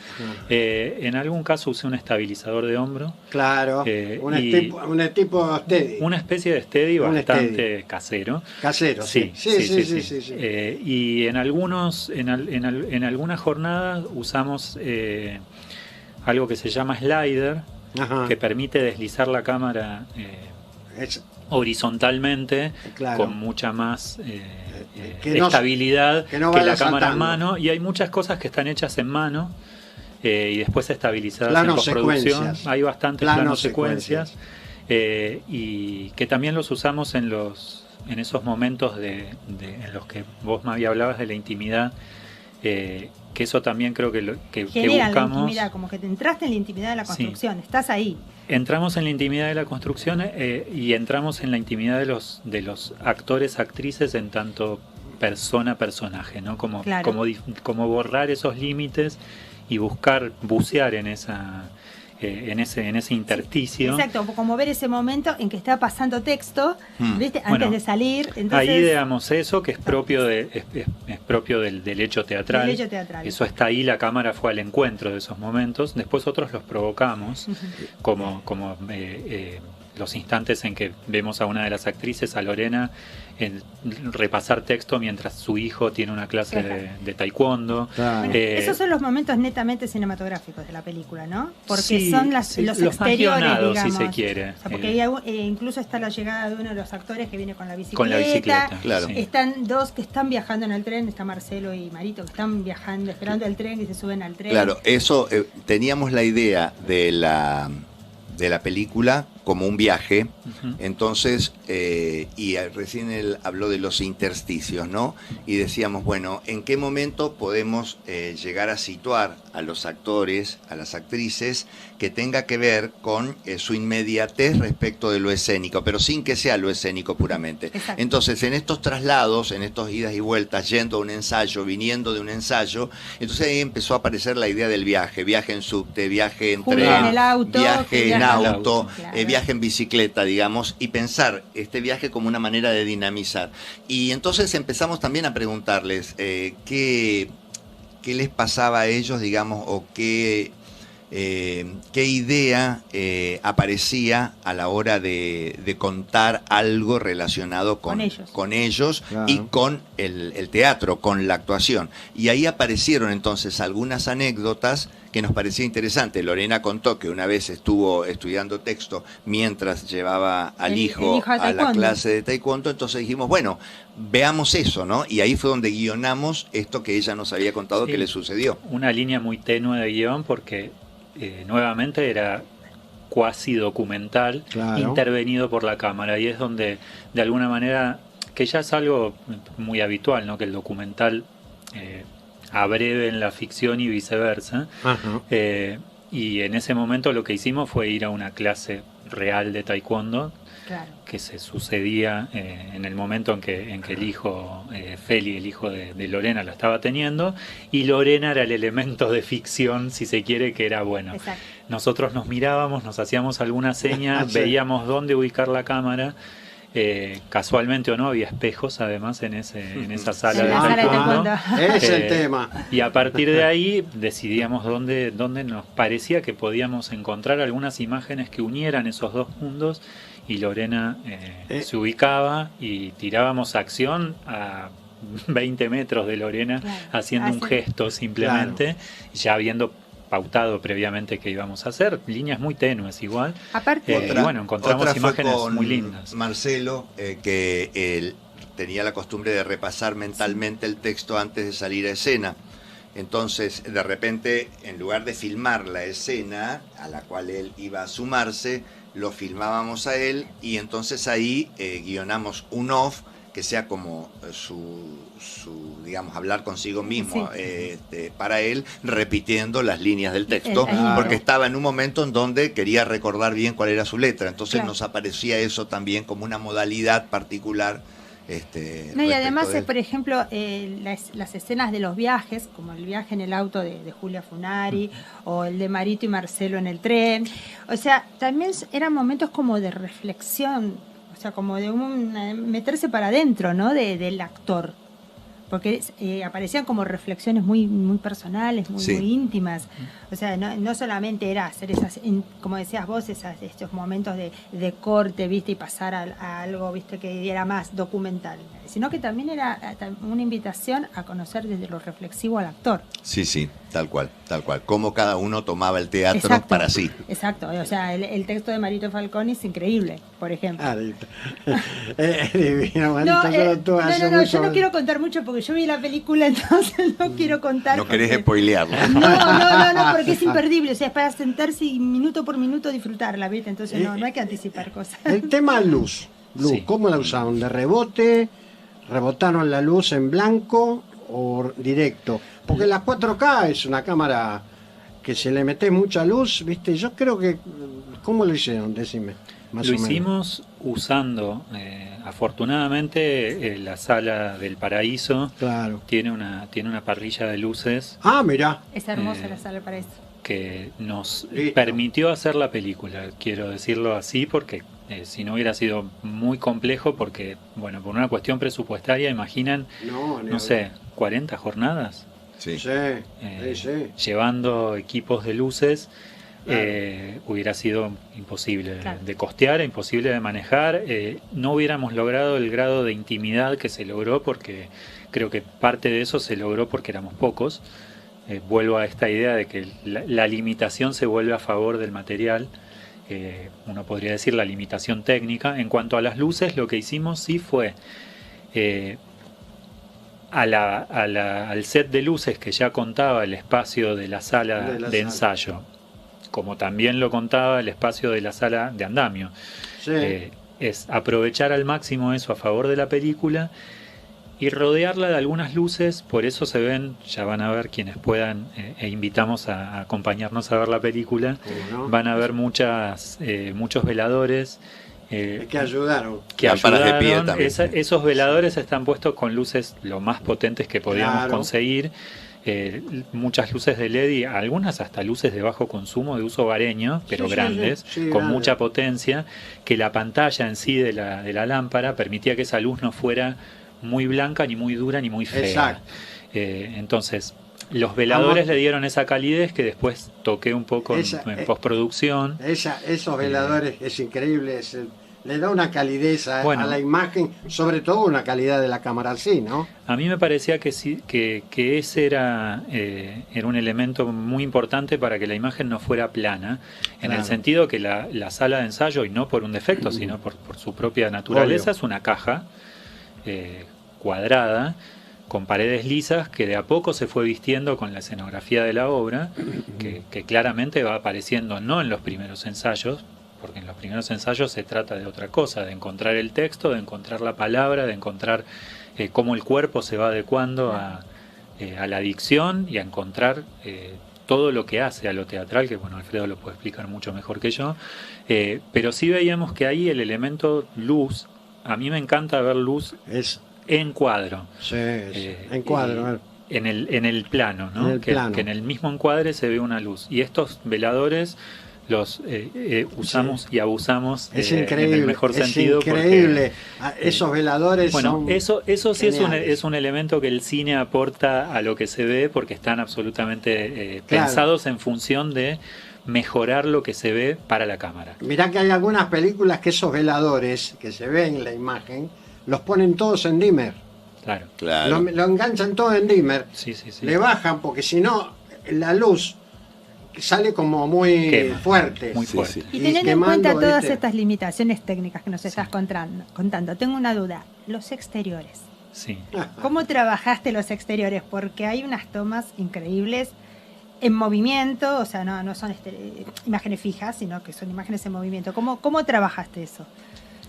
En algún caso usé un estabilizador de hombro. Claro, un tipo steady. Una especie de steady Un bastante steady. casero. Casero, sí. Sí. Y en algunas jornadas usamos algo que se llama slider, Ajá. que permite deslizar la cámara horizontalmente, claro, con mucha más que no, estabilidad que, no que la cámara saltando en mano, y hay muchas cosas que están hechas en mano y después estabilizadas plano en postproducción. secuencias. Hay bastantes planos secuencias y que también los usamos en esos momentos en los que vos me hablabas de la intimidad, que eso también creo que buscamos. La intimidad, como que te entraste en la intimidad de la construcción, sí. Estás ahí. Entramos en la intimidad de la construcción y entramos en la intimidad de los actores, actrices, en tanto persona-personaje, ¿no? Como borrar esos límites y bucear en ese intersticio. Sí, exacto, como ver ese momento en que está pasando texto, ¿viste? Antes de salir. Entonces, ahí ideamos eso, que es propio del hecho teatral. Del hecho teatral. Eso está ahí, la cámara fue al encuentro de esos momentos. Después otros los provocamos, como los instantes en que vemos a una de las actrices, a Lorena, en repasar texto mientras su hijo tiene una clase de taekwondo. Claro. Bueno, esos son los momentos netamente cinematográficos de la película, ¿no? Porque son los exteriores, digamos. Si se quiere. O sea, porque incluso está la llegada de uno de los actores que viene con la bicicleta. Con la bicicleta, claro. Están dos que están viajando en el tren, está Marcelo y Marito, que están viajando, esperando el tren y se suben al tren. Claro, eso, teníamos la idea de la película como un viaje, entonces, y recién él habló de los intersticios, ¿no? Y decíamos, bueno, ¿en qué momento podemos llegar a situar a los actores, a las actrices, que tenga que ver con su inmediatez respecto de lo escénico, pero sin que sea lo escénico puramente? Exacto. Entonces, en estos traslados, en estos idas y vueltas, yendo a un ensayo, viniendo de un ensayo, entonces ahí empezó a aparecer la idea del viaje en subte, viaje en tren, en el auto, viaje en auto, claro. Viaje en bicicleta, digamos, y pensar este viaje como una manera de dinamizar. Y entonces empezamos también a preguntarles qué les pasaba a ellos, digamos, o qué idea aparecía a la hora de contar algo relacionado con ellos claro. Y con el teatro, con la actuación. Y ahí aparecieron entonces algunas anécdotas que nos parecía interesante. Lorena contó que una vez estuvo estudiando texto mientras llevaba al hijo a la clase de taekwondo, entonces dijimos, bueno, veamos eso, ¿no? Y ahí fue donde guionamos esto que ella nos había contado que le sucedió. Una línea muy tenue de guión porque nuevamente era cuasi documental, claro. Intervenido por la cámara, y es donde de alguna manera, que ya es algo muy habitual, ¿no? Que el documental abreve en la ficción y viceversa. Y en ese momento lo que hicimos fue ir a una clase real de taekwondo, que se sucedía en el momento en que el hijo, Feli, el hijo de Lorena, lo estaba teniendo, y Lorena era el elemento de ficción, si se quiere, que era bueno. Exacto. Nosotros nos mirábamos, nos hacíamos alguna seña, veíamos dónde ubicar la cámara. Casualmente o no, había espejos además en esa sala de taekwondo. Es el tema. Y a partir de ahí decidíamos dónde nos parecía que podíamos encontrar algunas imágenes que unieran esos dos mundos, y Lorena se ubicaba y tirábamos acción a 20 metros de Lorena, haciendo un gesto simplemente, ya habiendo pautado previamente que íbamos a hacer, líneas muy tenues igual. Aparte, y bueno, encontramos imágenes muy lindas. Marcelo, que él tenía la costumbre de repasar mentalmente el texto antes de salir a escena. Entonces, de repente, en lugar de filmar la escena a la cual él iba a sumarse, lo filmábamos a él, y entonces ahí guionamos un off que sea como su digamos, hablar consigo mismo, para él, repitiendo las líneas del texto, porque estaba en un momento en donde quería recordar bien cuál era su letra. Entonces nos aparecía eso también como una modalidad particular. Y además, por ejemplo, las escenas de los viajes, como el viaje en el auto de Julia Funari, o el de Marito y Marcelo en el tren, o sea, también eran momentos como de reflexión, o sea, como de meterse para adentro, ¿no? Del actor. Porque aparecían como reflexiones muy, muy personales, muy íntimas. O sea, no solamente era hacer esas, como decías vos, estos momentos de corte, ¿viste? Y pasar a algo, ¿viste? Que era más documental. Sino que también era una invitación a conocer desde lo reflexivo al actor. Sí, tal cual. Cómo cada uno tomaba el teatro para sí. Exacto. O sea, el texto de Marito Falconi es increíble, por ejemplo. Divino, Marito, yo no quiero contar mucho porque yo vi la película, entonces no quiero contar. No querés spoilearlo. No, porque es imperdible. O sea, es para sentarse y minuto por minuto disfrutarla, ¿viste? Entonces no hay que anticipar cosas. El tema luz, ¿cómo la usaron? ¿De rebote? ¿Rebotaron la luz en blanco o directo? Porque la 4K es una cámara que se le mete mucha luz, ¿viste? Yo creo que... ¿Cómo lo hicieron? Decime. Lo hicimos usando, afortunadamente, la sala del Paraíso tiene una parrilla de luces. Ah, mirá. Es hermosa la sala del Paraíso. Que nos permitió hacer la película, quiero decirlo así, porque si no hubiera sido muy complejo, porque, bueno, por una cuestión presupuestaria, imaginan, no sé, 40 jornadas. Sí. Llevando equipos de luces. Hubiera sido imposible de costear, imposible de manejar. No hubiéramos logrado el grado de intimidad que se logró, porque creo que parte de eso se logró porque éramos pocos. Vuelvo a esta idea de que la limitación se vuelve a favor del material. Uno podría decir la limitación técnica. En cuanto a las luces, lo que hicimos sí fue al set de luces que ya contaba el espacio de la sala de ensayo, como también lo contaba el espacio de la sala de andamio. Es aprovechar al máximo eso a favor de la película y rodearla de algunas luces. Por eso se ven, ya van a ver quienes puedan, invitamos a acompañarnos a ver la película, van a ver muchos veladores que ayudaron. De pie también. Esos veladores están puestos con luces lo más potentes que podíamos conseguir. Muchas luces de LED y algunas hasta luces de bajo consumo de uso hogareño, pero grandes, con mucha potencia, que la pantalla en sí de la lámpara permitía que esa luz no fuera muy blanca, ni muy dura, ni muy fea. Entonces, los veladores le dieron esa calidez que después toqué un poco en postproducción. Esos veladores es increíble, le da una calidez a la imagen, sobre todo una calidad de la cámara así, ¿no? A mí me parecía que sí, que ese era un elemento muy importante para que la imagen no fuera plana, en el sentido que la sala de ensayo, y no por un defecto, sino por su propia naturaleza, es una caja cuadrada, con paredes lisas, que de a poco se fue vistiendo con la escenografía de la obra, que claramente va apareciendo no en los primeros ensayos, porque en los primeros ensayos se trata de otra cosa, de encontrar el texto, de encontrar la palabra, de encontrar cómo el cuerpo se va adecuando a la dicción y a encontrar todo lo que hace a lo teatral, que bueno, Alfredo lo puede explicar mucho mejor que yo, pero sí veíamos que ahí el elemento luz, a mí me encanta ver luz en cuadro. Sí, en cuadro. En el plano, ¿no? En el plano. Que en el mismo encuadre se ve una luz. Y estos veladores los usamos y abusamos es increíble, en el mejor sentido. Es increíble. Esos veladores bueno, son eso sí geniales. es un elemento que el cine aporta a lo que se ve porque están absolutamente pensados en función de mejorar lo que se ve para la cámara. Mirá que hay algunas películas que esos veladores que se ven en la imagen los ponen todos en dimmer. Claro. Lo enganchan todo en dimmer. Sí. Le bajan porque si no la luz sale como muy fuerte. Muy fuerte. Y teniendo en cuenta todas estas limitaciones técnicas que nos estás contando, tengo una duda. Los exteriores. Sí. ¿Cómo trabajaste los exteriores? Porque hay unas tomas increíbles en movimiento, o sea, no son imágenes fijas, sino que son imágenes en movimiento. ¿Cómo trabajaste eso?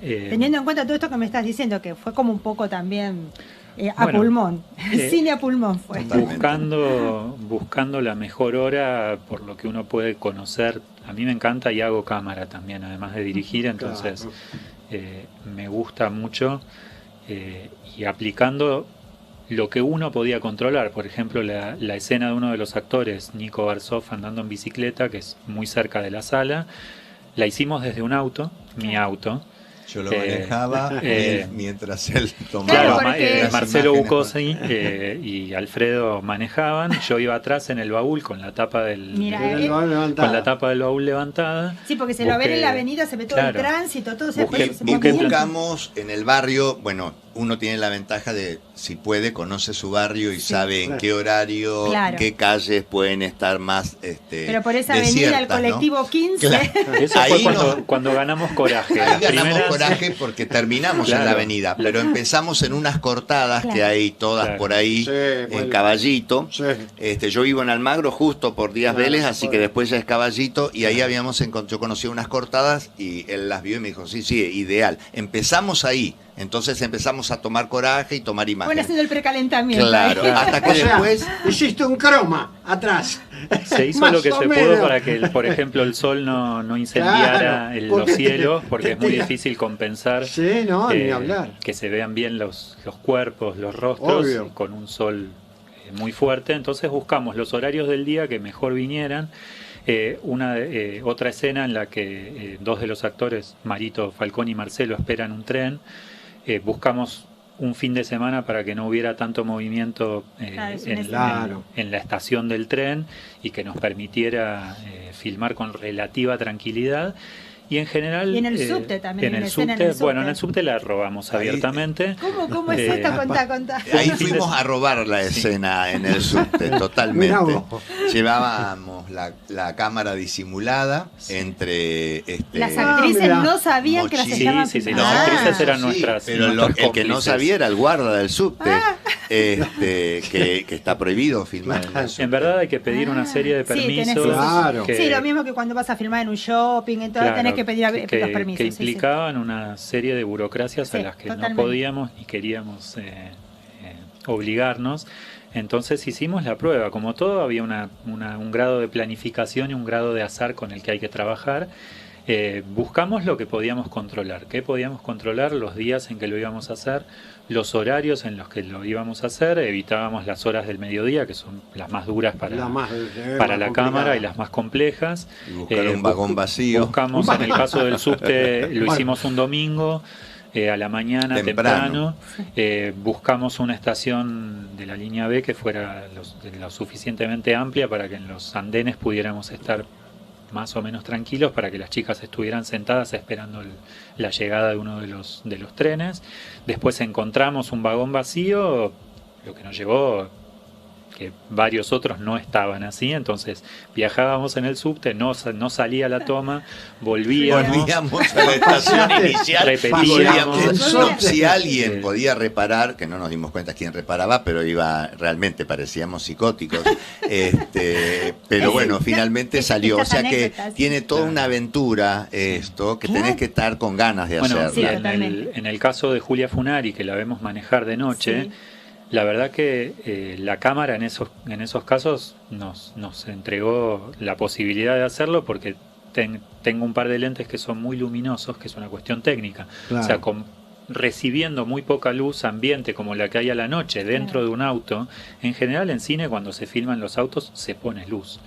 Teniendo en cuenta todo esto que me estás diciendo, que fue como un poco también a pulmón, cine a pulmón fue. Buscando la mejor hora por lo que uno puede conocer. A mí me encanta y hago cámara también, además de dirigir, entonces me gusta mucho y aplicando lo que uno podía controlar. Por ejemplo, la escena de uno de los actores, Nico Barsov, andando en bicicleta, que es muy cerca de la sala, la hicimos desde un auto, mi auto. Yo lo manejaba mientras él tomaba. Claro, porque Marcelo Bucosi y Alfredo manejaban. Yo iba atrás en el baúl con la tapa del baúl levantada. Sí, porque se lo ven en la avenida, se ve todo el tránsito, todo se buscamos en el barrio. Bueno, uno tiene la ventaja de, si puede, conoce su barrio y sabe en qué horario, qué calles pueden estar más pero por esa avenida, el colectivo 15. Claro. Eso fue cuando ganamos coraje. Ahí ganamos coraje porque terminamos en la avenida, pero empezamos en unas cortadas que hay todas por ahí, en Caballito. Yo vivo en Almagro, justo por Díaz Vélez, así que después ya es Caballito, y ahí yo conocí unas cortadas y él las vio y me dijo, sí, ideal. Empezamos ahí. Entonces empezamos a tomar coraje y tomar imágenes. Bueno, haciendo el precalentamiento. Claro, hasta que después... hiciste un croma atrás. Se hizo lo que se pudo para que, por ejemplo, el sol no incendiara los cielos, porque es muy difícil compensar ni hablar. Que se vean bien los cuerpos, los rostros, con un sol muy fuerte. Entonces buscamos los horarios del día que mejor vinieran. Otra escena en la que dos de los actores, Marito Falcón y Marcelo, esperan un tren. Buscamos un fin de semana para que no hubiera tanto movimiento en la estación del tren y que nos permitiera filmar con relativa tranquilidad. Y en general... Y en el subte también. En el subte la robamos abiertamente. ¿Cómo es esto? Contá. Ahí fuimos a robar la escena en el subte, totalmente. Llevábamos la cámara disimulada entre... Las actrices no sabían que las estaban filmando. Las actrices eran nuestras pero el que no sabía era el guarda del subte, que está prohibido filmar en el subte. En verdad hay que pedir una serie de permisos. Sí, lo mismo que cuando vas a filmar en un shopping, en todo, tenés que pedir los permisos. Que implicaban una serie de burocracias a las que no podíamos ni queríamos obligarnos. Entonces hicimos la prueba. Como todo, había un grado de planificación y un grado de azar con el que hay que trabajar. Buscamos lo que podíamos controlar. ¿Qué podíamos controlar? Los días en que lo íbamos a hacer, los horarios en los que lo íbamos a hacer. Evitábamos las horas del mediodía, que son las más duras para la cámara y las más complejas. Y buscar un vagón vacío. Buscamos, en el caso del subte, lo hicimos un domingo. A la mañana temprano. Buscamos una estación de la línea B que fuera lo suficientemente amplia para que en los andenes pudiéramos estar más o menos tranquilos, para que las chicas estuvieran sentadas esperando la llegada de uno de los trenes. Después encontramos un vagón vacío, lo que nos llevó que varios otros no estaban así, entonces viajábamos en el subte, no salía la toma, volvíamos a la estación inicial, repetíamos. Si alguien podía reparar, que no nos dimos cuenta quién reparaba, pero realmente parecíamos psicóticos, pero bueno, finalmente salió, o sea que tiene toda una aventura esto, que tenés que estar con ganas de hacerla. En el caso de Julia Funari, que la vemos manejar de noche, La verdad que la cámara en esos casos nos entregó la posibilidad de hacerlo porque tengo un par de lentes que son muy luminosos, que es una cuestión técnica. Claro. O sea, recibiendo muy poca luz ambiente como la que hay a la noche dentro de un auto, en general en cine cuando se filman los autos se pone luz.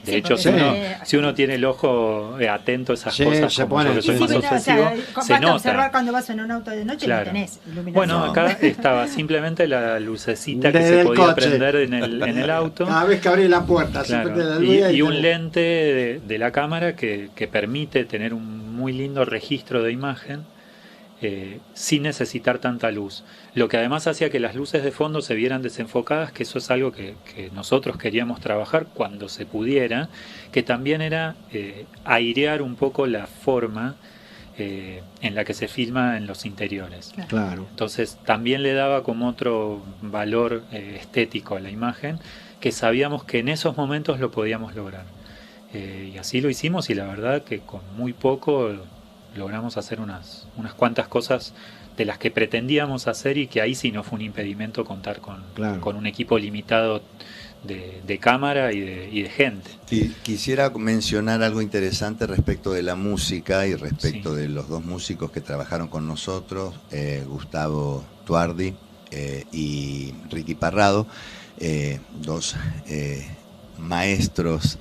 De hecho, si uno tiene el ojo atento a esas cosas, se como yo que soy más obsesivo, se nota. Observar cuando vas en un auto de noche, claro, no tenés iluminación. Bueno, acá estaba simplemente la lucecita que se podía prender en el auto. Cada vez que abrí la puerta, claro, se prende la luz y un lente de la cámara que permite tener un muy lindo registro de imagen sin necesitar tanta luz. Lo que además hacía que las luces de fondo se vieran desenfocadas, que eso es algo que nosotros queríamos trabajar cuando se pudiera, que también era airear un poco la forma en la que se filma en los interiores. Claro. Entonces también le daba como otro valor estético a la imagen, que sabíamos que en esos momentos lo podíamos lograr. Y así lo hicimos, y la verdad que con muy poco logramos hacer unas cuantas cosas de las que pretendíamos hacer, y que ahí sí no fue un impedimento contar con un equipo limitado de cámara y de gente. Sí, quisiera mencionar algo interesante respecto de la música y respecto de los dos músicos que trabajaron con nosotros, Gustavo Tuardi y Ricky Parrado, dos maestros,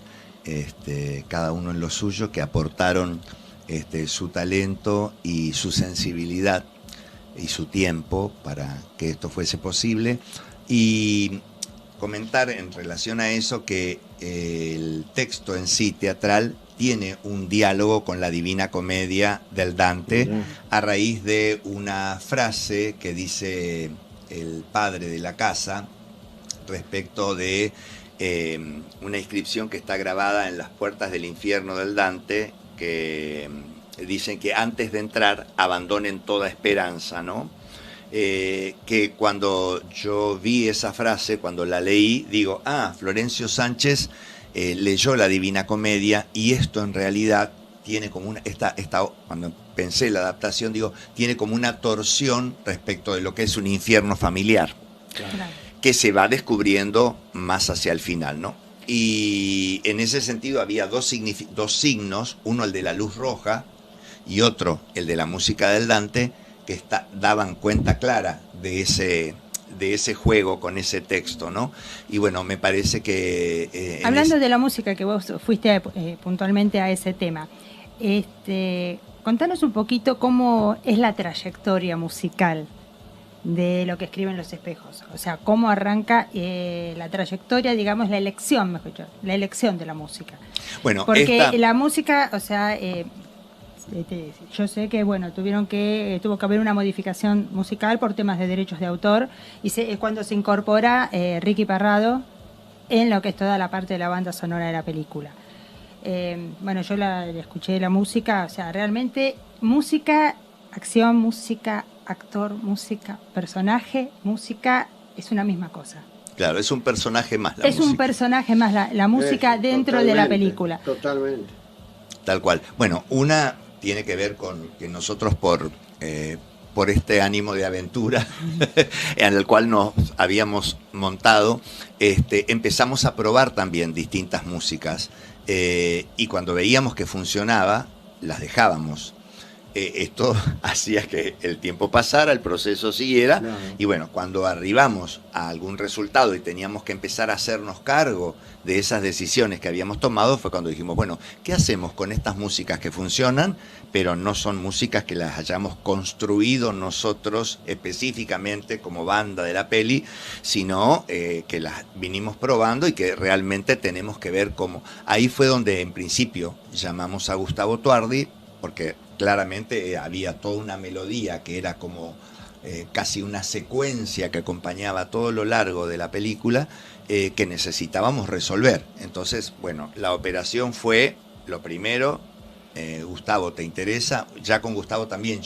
cada uno en lo suyo, que aportaron su talento y su sensibilidad y su tiempo para que esto fuese posible. Y comentar en relación a eso que el texto en sí teatral tiene un diálogo con la Divina Comedia del Dante a raíz de una frase que dice el padre de la casa respecto de una inscripción que está grabada en las puertas del infierno del Dante, que dicen que antes de entrar abandonen toda esperanza, ¿no? Que cuando yo vi esa frase, cuando la leí, digo, Florencio Sánchez leyó la Divina Comedia, y esto en realidad tiene como cuando pensé la adaptación, digo, tiene como una torsión respecto de lo que es un infierno familiar, claro, que se va descubriendo más hacia el final, ¿no? Y en ese sentido había dos signos, uno el de la luz roja y otro el de la música del Dante, que daban cuenta clara de ese juego con ese texto, ¿no? Y bueno, me parece que... Hablando de la música, que vos fuiste puntualmente a ese tema, contanos un poquito cómo es la trayectoria musical de lo que escriben Los Espejos. O sea, cómo arranca la trayectoria, digamos, la elección, mejor dicho, la elección de la música. Bueno, porque la música, o sea, yo sé que, bueno, tuvo que haber una modificación musical por temas de derechos de autor, y es cuando se incorpora Ricky Parrado en lo que es toda la parte de la banda sonora de la película. Bueno, yo le escuché la música, o sea, realmente música, acción, música, actor, música, personaje, música, es una misma cosa. Claro, es un personaje más la música. Es un personaje más la música dentro de la película. Totalmente. Tal cual. Bueno, una tiene que ver con que nosotros por este ánimo de aventura en el cual nos habíamos montado, empezamos a probar también distintas músicas, y cuando veíamos que funcionaba, las dejábamos. Esto hacía que el tiempo pasara, el proceso siguiera, y bueno, cuando arribamos a algún resultado y teníamos que empezar a hacernos cargo de esas decisiones que habíamos tomado, fue cuando dijimos, bueno, ¿qué hacemos con estas músicas que funcionan, pero no son músicas que las hayamos construido nosotros específicamente como banda de la peli, sino que las vinimos probando y que realmente tenemos que ver cómo? Ahí fue donde en principio llamamos a Gustavo Tuardi, porque claramente había toda una melodía que era como casi una secuencia que acompañaba todo lo largo de la película, que necesitábamos resolver. Entonces, bueno, la operación fue lo primero. Gustavo, ¿te interesa? Ya con Gustavo también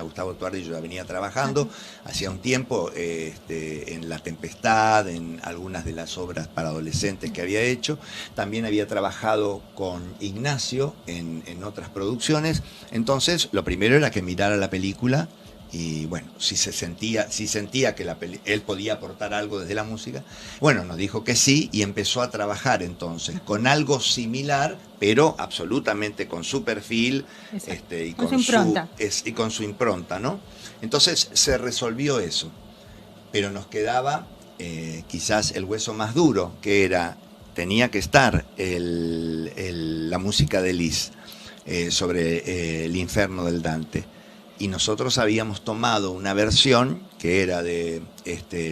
Gustavo Tuardi, yo ya venía trabajando hacía un tiempo en La Tempestad, en algunas de las obras para adolescentes que había hecho. También había trabajado con Ignacio en otras producciones. Entonces, lo primero era que mirara la película y bueno, si sentía que él podía aportar algo desde la música, bueno, nos dijo que sí y empezó a trabajar entonces con algo similar, pero absolutamente con su perfil y con su impronta, ¿no? Entonces se resolvió eso, pero nos quedaba quizás el hueso más duro, que tenía que estar la música de Lis sobre el infierno del Dante. Y nosotros habíamos tomado una versión que era de,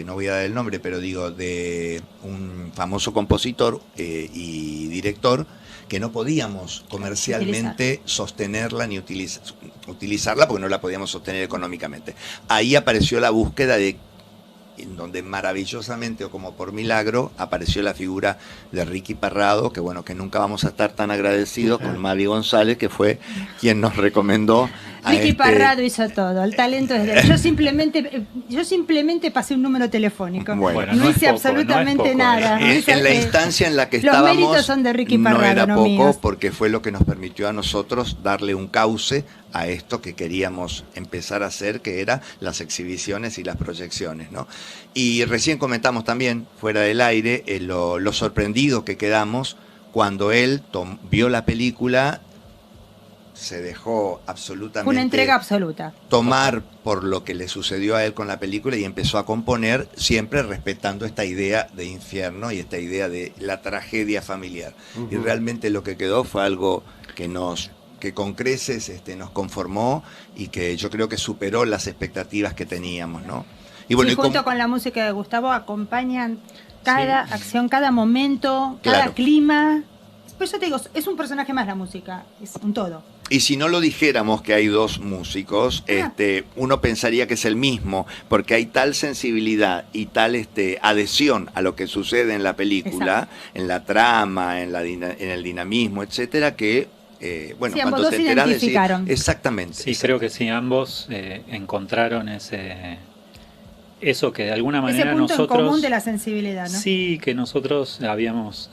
no voy a dar el nombre, pero digo, de un famoso compositor y director, que no podíamos comercialmente sostenerla ni utilizarla porque no la podíamos sostener económicamente. Ahí apareció la búsqueda en donde maravillosamente o como por milagro apareció la figura de Ricky Parrado, que bueno, que nunca vamos a estar tan agradecidos con Mavi González, que fue quien nos recomendó a Ricky Parrado hizo todo, el talento es de él. Yo simplemente pasé un número telefónico. Bueno, no hice absolutamente nada. En la instancia en la que estábamos, los méritos son de Ricky Parrado, no era poco, míos. porque fue lo que nos permitió a nosotros darle un cauce a esto que queríamos empezar a hacer, que era las exhibiciones y las proyecciones, ¿no? Y recién comentamos también, fuera del aire, lo sorprendido que quedamos cuando él vio la película, se dejó absolutamente... Fue una entrega absoluta. Tomar por lo que le sucedió a él con la película y empezó a componer, siempre respetando esta idea de infierno y esta idea de la tragedia familiar. Y realmente lo que quedó fue algo que con creces nos conformó y que yo creo que superó las expectativas que teníamos, ¿no? Y bueno, sí, junto con la música de Gustavo acompañan cada acción, cada momento, cada clima. Pues yo te digo, es un personaje más la música, es un todo. Y si no lo dijéramos que hay dos músicos, uno pensaría que es el mismo, porque hay tal sensibilidad y tal adhesión a lo que sucede en la película, en la trama, en el dinamismo, etcétera, que bueno, sí, cuando ambos te se enterás identificaron. Exactamente. Sí, creo que sí, ambos encontraron eso que de alguna manera ese punto nosotros... en común de la sensibilidad, ¿no? Sí, que nosotros habíamos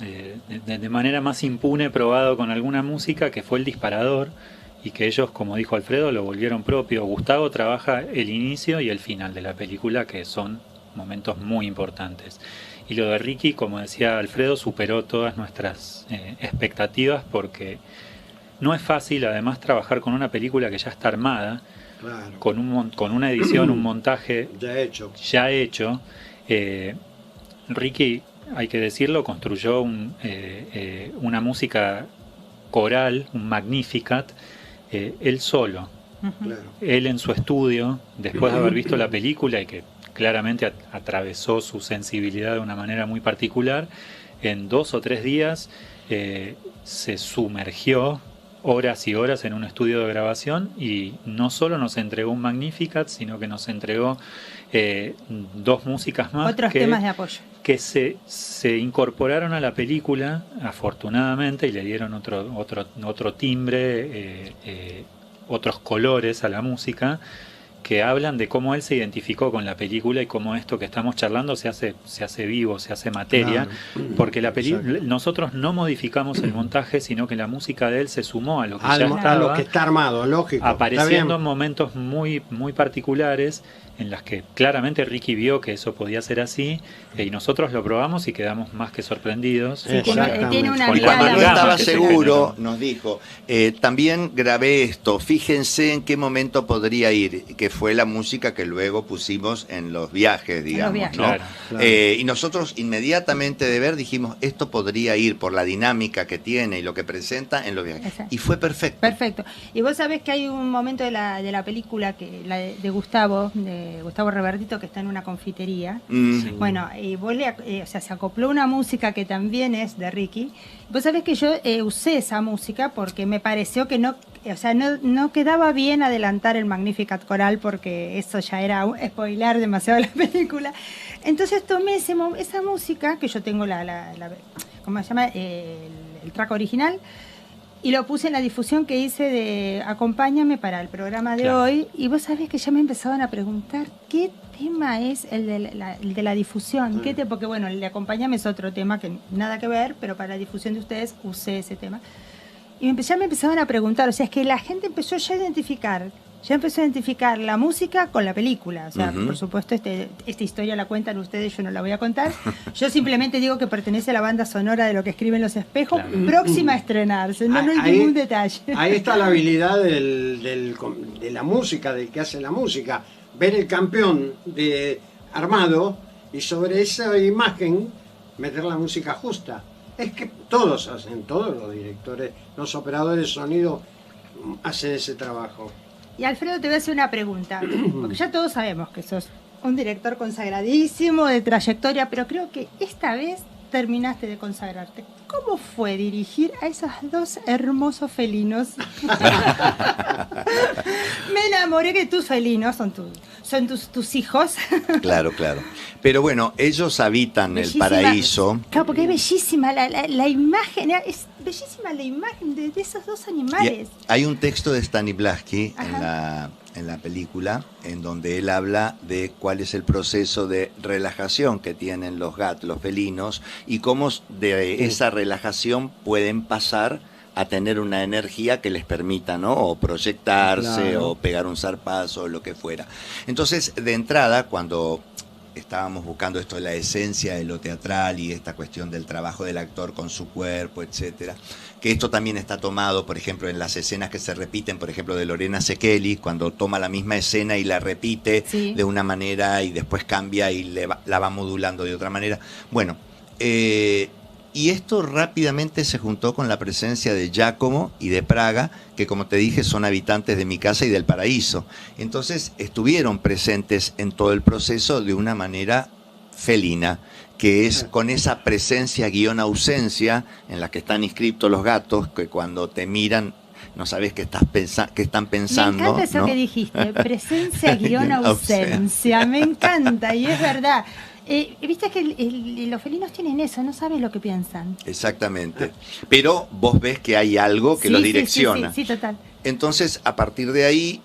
de manera más impune probado con alguna música, que fue el disparador, y que ellos, como dijo Alfredo, lo volvieron propio. Gustavo trabaja el inicio y el final de la película, que son momentos muy importantes. Y lo de Ricky, como decía Alfredo, superó todas nuestras expectativas, porque no es fácil además trabajar con una película que ya está armada, claro, con una edición, un montaje ya hecho. Ricky, hay que decirlo, construyó una música coral, un Magnificat, él solo. Claro. Él en su estudio, después de haber visto la película y que claramente atravesó su sensibilidad de una manera muy particular, en 2 o 3 días se sumergió horas y horas en un estudio de grabación y no solo nos entregó un Magnificat, sino que nos entregó 2 músicas más. Otros temas de apoyo. Que se incorporaron a la película, afortunadamente, y le dieron otro timbre, otros colores a la música, que hablan de cómo él se identificó con la película y cómo esto que estamos charlando se hace vivo, se hace materia, claro, porque nosotros no modificamos el montaje, sino que la música de él se sumó a lo que ya estaba, lo que está armado, lógico, apareciendo en momentos muy, muy particulares en las que claramente Ricky vio que eso podía ser así, y nosotros lo probamos y quedamos más que sorprendidos. Sí, tiene una y cuando no estaba seguro, nos dijo, también grabé esto, fíjense en qué momento podría ir, que fue la música que luego pusimos en los viajes, digamos, ¿no? Claro. Y nosotros inmediatamente de ver dijimos, esto podría ir por la dinámica que tiene y lo que presenta en los viajes. Exacto. Y fue perfecto. Perfecto. Y vos sabés que hay un momento de la película, de Gustavo Reverdito, que está en una confitería. Sí. Bueno, y vos se acopló una música que también es de Ricky. Vos sabés que yo usé esa música porque me pareció que no quedaba bien adelantar el Magnificat coral, porque eso ya era spoiler demasiado la película. Entonces tomé esa música, que yo tengo ¿cómo se llama? El track original, y lo puse en la difusión que hice de Acompáñame para el programa de hoy, y vos sabés que ya me empezaban a preguntar qué tema es el de la difusión, porque bueno, el de Acompáñame es otro tema que nada que ver, pero para la difusión de ustedes usé ese tema. Y ya me empezaban a preguntar, o sea, es que la gente empezó ya a identificar ya empezó a identificar la música con la película. O sea, por supuesto, esta historia la cuentan ustedes, yo no la voy a contar. Yo simplemente digo que pertenece a la banda sonora de Lo que escriben los espejos, próxima a estrenarse. No hay ningún detalle. Ahí está la habilidad de la música, del que hace la música. Ver el campeón armado y sobre esa imagen meter la música justa. Es que todos los directores, los operadores de sonido hacen ese trabajo. Y Alfredo, te voy a hacer una pregunta, porque ya todos sabemos que sos un director consagradísimo, de trayectoria, pero creo que esta vez terminaste de consagrarte. ¿Cómo fue dirigir a esos dos hermosos felinos? Me enamoré que tus felinos son tus hijos. Claro. Pero bueno, ellos habitan bellísima, el paraíso. Claro, porque es bellísima la imagen, es bellísima la imagen de esos dos animales. Y hay un texto de Stanislavski en la película, en donde él habla de cuál es el proceso de relajación que tienen los gatos, los felinos, y cómo de esa relajación pueden pasar a tener una energía que les permita, ¿no? O proyectarse, claro, o pegar un zarpazo, o lo que fuera. Entonces, de entrada, cuando estábamos buscando esto de la esencia de lo teatral y esta cuestión del trabajo del actor con su cuerpo, etcétera, que esto también está tomado, por ejemplo, en las escenas que se repiten, por ejemplo, de Lorena Sekeli, cuando toma la misma escena y la repite de una manera y después cambia y la va modulando de otra manera. Bueno, y esto rápidamente se juntó con la presencia de Giacomo y de Praga, que como te dije son habitantes de mi casa y del paraíso. Entonces estuvieron presentes en todo el proceso de una manera felina, que es con esa presencia guión ausencia en la que están inscriptos los gatos, que cuando te miran no sabes qué están pensando. Me encanta eso, ¿no?, que dijiste, presencia guión ausencia, me encanta, y es verdad. Viste que los felinos tienen eso, no sabes lo que piensan. Exactamente. Pero vos ves que hay algo que los direcciona. Sí, total. Entonces, a partir de ahí,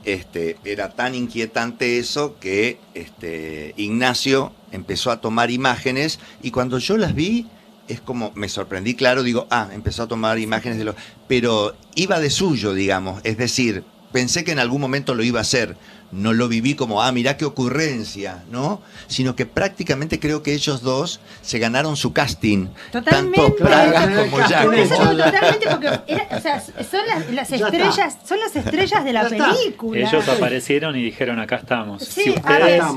era tan inquietante eso que Ignacio empezó a tomar imágenes, y cuando yo las vi, es como, me sorprendí, claro, digo, empezó a tomar imágenes pero iba de suyo, digamos, es decir, pensé que en algún momento lo iba a hacer. No lo viví como, mirá qué ocurrencia, ¿no? Sino que prácticamente creo que ellos dos se ganaron su casting. Totalmente. Tanto Praga como Giacomo. Totalmente, porque son las estrellas de la película. Ellos aparecieron y dijeron, acá estamos. Sí,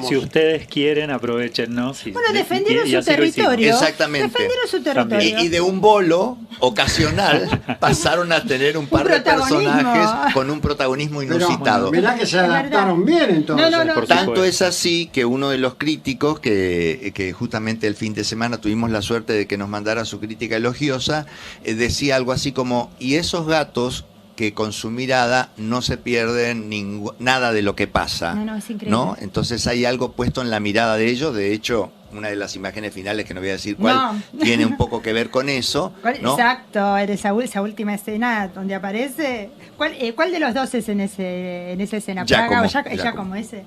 si ustedes quieren, aprovechennos. Bueno, defendieron su territorio. Exactamente. Defendieron su territorio. Y de un bolo ocasional pasaron a tener un par de personajes con un protagonismo inusitado. Pero, mirá que se adaptaron bien, entonces. No. Tanto es así que uno de los críticos que justamente el fin de semana tuvimos la suerte de que nos mandara su crítica elogiosa, decía algo así como, y esos gatos que con su mirada no se pierden nada de lo que pasa. No, es increíble. ¿No? Entonces hay algo puesto en la mirada de ellos. De hecho, una de las imágenes finales, que no voy a decir cuál, tiene un poco que ver con eso, ¿no? Exacto, en esa última escena donde aparece. ¿Cuál de los dos es en esa escena? Giacomo, ¿Praga o Giacomo ese?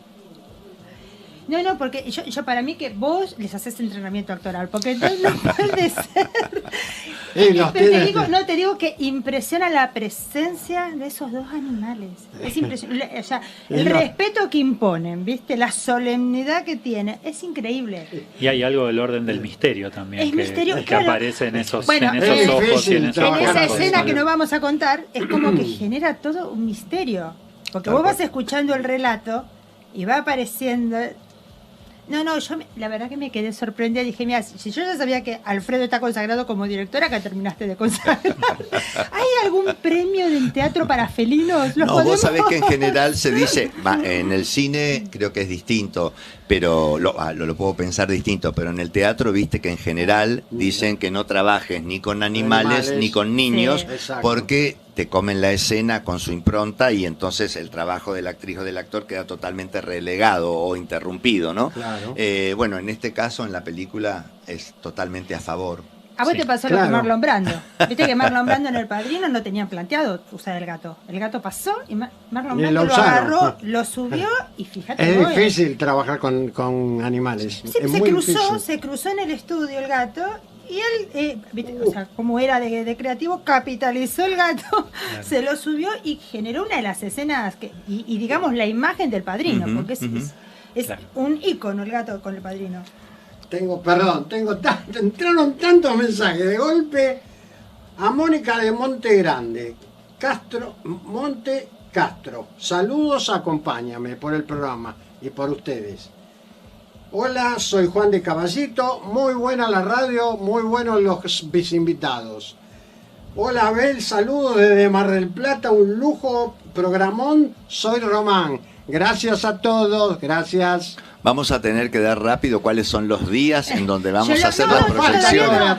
No, porque yo para mí que vos les haces entrenamiento actoral, porque no puede ser. Pero te digo que impresiona la presencia de esos dos animales. Es impresionante. O sea, el respeto que imponen, ¿viste? La solemnidad que tiene, es increíble. Y hay algo del orden del misterio también, que aparece en esos ojos y en esos en esa escena que no vamos a contar, es como que genera todo un misterio. Porque vos vas escuchando el relato y va apareciendo. Yo la verdad que me quedé sorprendida. Dije, mira, si yo ya sabía que Alfredo está consagrado como director, acá terminaste de consagrar. ¿Hay algún premio del teatro para felinos? No, vos sabés que en general se dice, en el cine creo que es distinto, pero lo puedo pensar distinto, pero en el teatro viste que en general dicen que no trabajes ni con animales ni con niños, porque te comen la escena con su impronta y entonces el trabajo de la actriz o del actor queda totalmente relegado o interrumpido, ¿no? Claro. Bueno, en este caso, en la película, es totalmente a favor. A vos te pasó lo que Marlon Brando. Viste que Marlon Brando en El Padrino no tenían planteado usar el gato. El gato pasó y Marlon Brando lo agarró, lo subió y fíjate. Es difícil trabajar con animales. Sí, se cruzó en el estudio el gato Y él, o sea, como era de creativo, capitalizó el gato, claro. Se lo subió y generó una de las escenas y digamos la imagen del Padrino, porque es claro. Un ícono el gato con el Padrino. Entraron tantos mensajes de golpe. A Mónica de Monte Grande, Monte Castro, saludos, acompáñame por el programa y por ustedes. Hola, soy Juan de Caballito, muy buena la radio, muy buenos los invitados. Hola Abel, saludos desde Mar del Plata, un lujo, programón, soy Román. Gracias a todos, gracias. Vamos a tener que dar rápido cuáles son los días en donde vamos a hacer las proyecciones.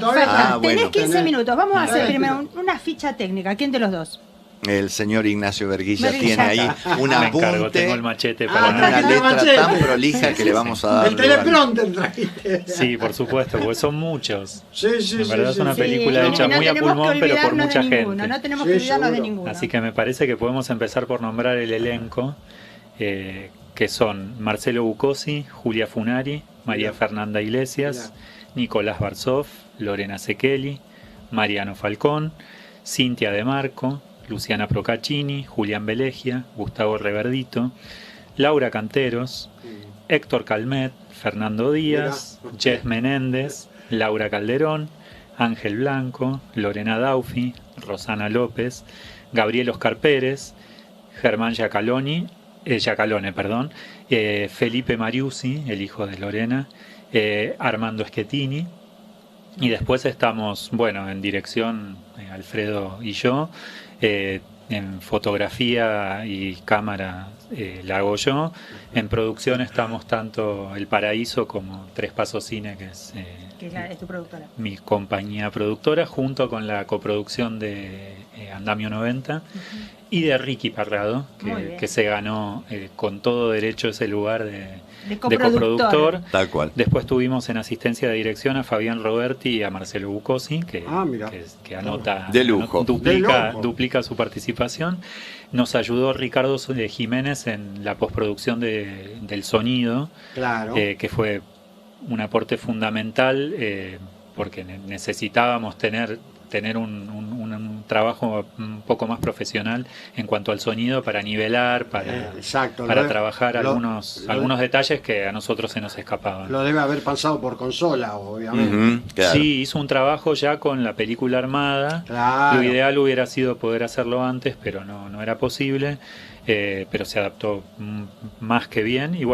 Tenés 15 minutos, vamos a hacer primero una ficha técnica. ¿Quién de los dos? El señor Ignacio Verguilla tiene ahí un apunte, tengo el machete para una letra tan prolija que le vamos a dar. El teleprompter trajiste. Sí, por supuesto, porque son muchos. Sí, en verdad es una película hecha muy a pulmón, pero por mucha gente. No tenemos que olvidarnos de ninguno. Así que me parece que podemos empezar por nombrar el elenco, que son Marcelo Bucosi, Julia Funari, María Fernanda Iglesias, Nicolás Barzov, Lorena Sekeli, Mariano Falcón, Cintia De Marco, Luciana Procaccini, Julián Velegia, Gustavo Reverdito, Laura Canteros, Héctor Calmet, Fernando Díaz, Jess Menéndez, Laura Calderón, Ángel Blanco, Lorena Daufi, Rosana López, Gabriel Oscar Pérez, Germán Giacalone, Felipe Mariusi, el hijo de Lorena, Armando Schettini, y después estamos, en dirección Alfredo y yo, en fotografía y cámara la hago yo, en producción estamos tanto El Paraíso como Tres Pasos Cine, que es tu productora, mi compañía productora, junto con la coproducción de Andamio 90 y de Ricky Parrado, que se ganó con todo derecho ese lugar de coproductor. Tal cual. Después tuvimos en asistencia de dirección a Fabián Roberti y a Marcelo Bucosi, que anota, de lujo. Duplica su participación. Nos ayudó Ricardo Jiménez en la postproducción del sonido, que fue un aporte fundamental, porque necesitábamos tener un trabajo un poco más profesional en cuanto al sonido para nivelar, para trabajar algunos detalles que a nosotros se nos escapaban. Lo debe haber pasado por consola, obviamente. Claro. Sí, hizo un trabajo ya con la película armada. Lo ideal hubiera sido poder hacerlo antes, pero no era posible. Pero se adaptó más que bien y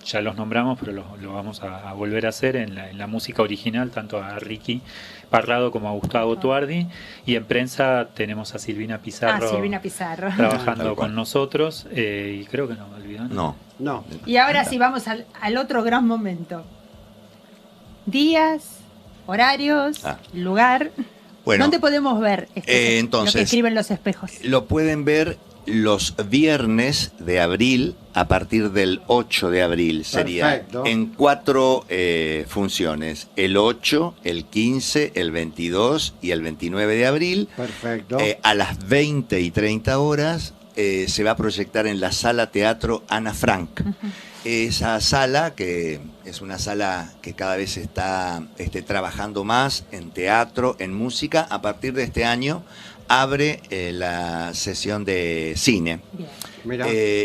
ya los nombramos, pero lo vamos a volver a hacer en la música original, tanto a Ricky Parrado como a Gustavo Tuardi, y en prensa tenemos a Silvina Pizarro, trabajando con nosotros, y creo que no me olvidó. No. Y ahora sí vamos al otro gran momento. Días, horarios, lugar. ¿Dónde podemos ver entonces, lo que escriben los espejos? Lo pueden ver los viernes de abril a partir del 8 de abril. Sería en 4 funciones: el 8, el 15, el 22 y el 29 de abril. Perfecto. A las 20 y 30 horas se va a proyectar en la Sala Teatro Ana Frank. Esa sala, que es una sala que cada vez está trabajando más en teatro, en música, a partir de este año abre la sesión de cine.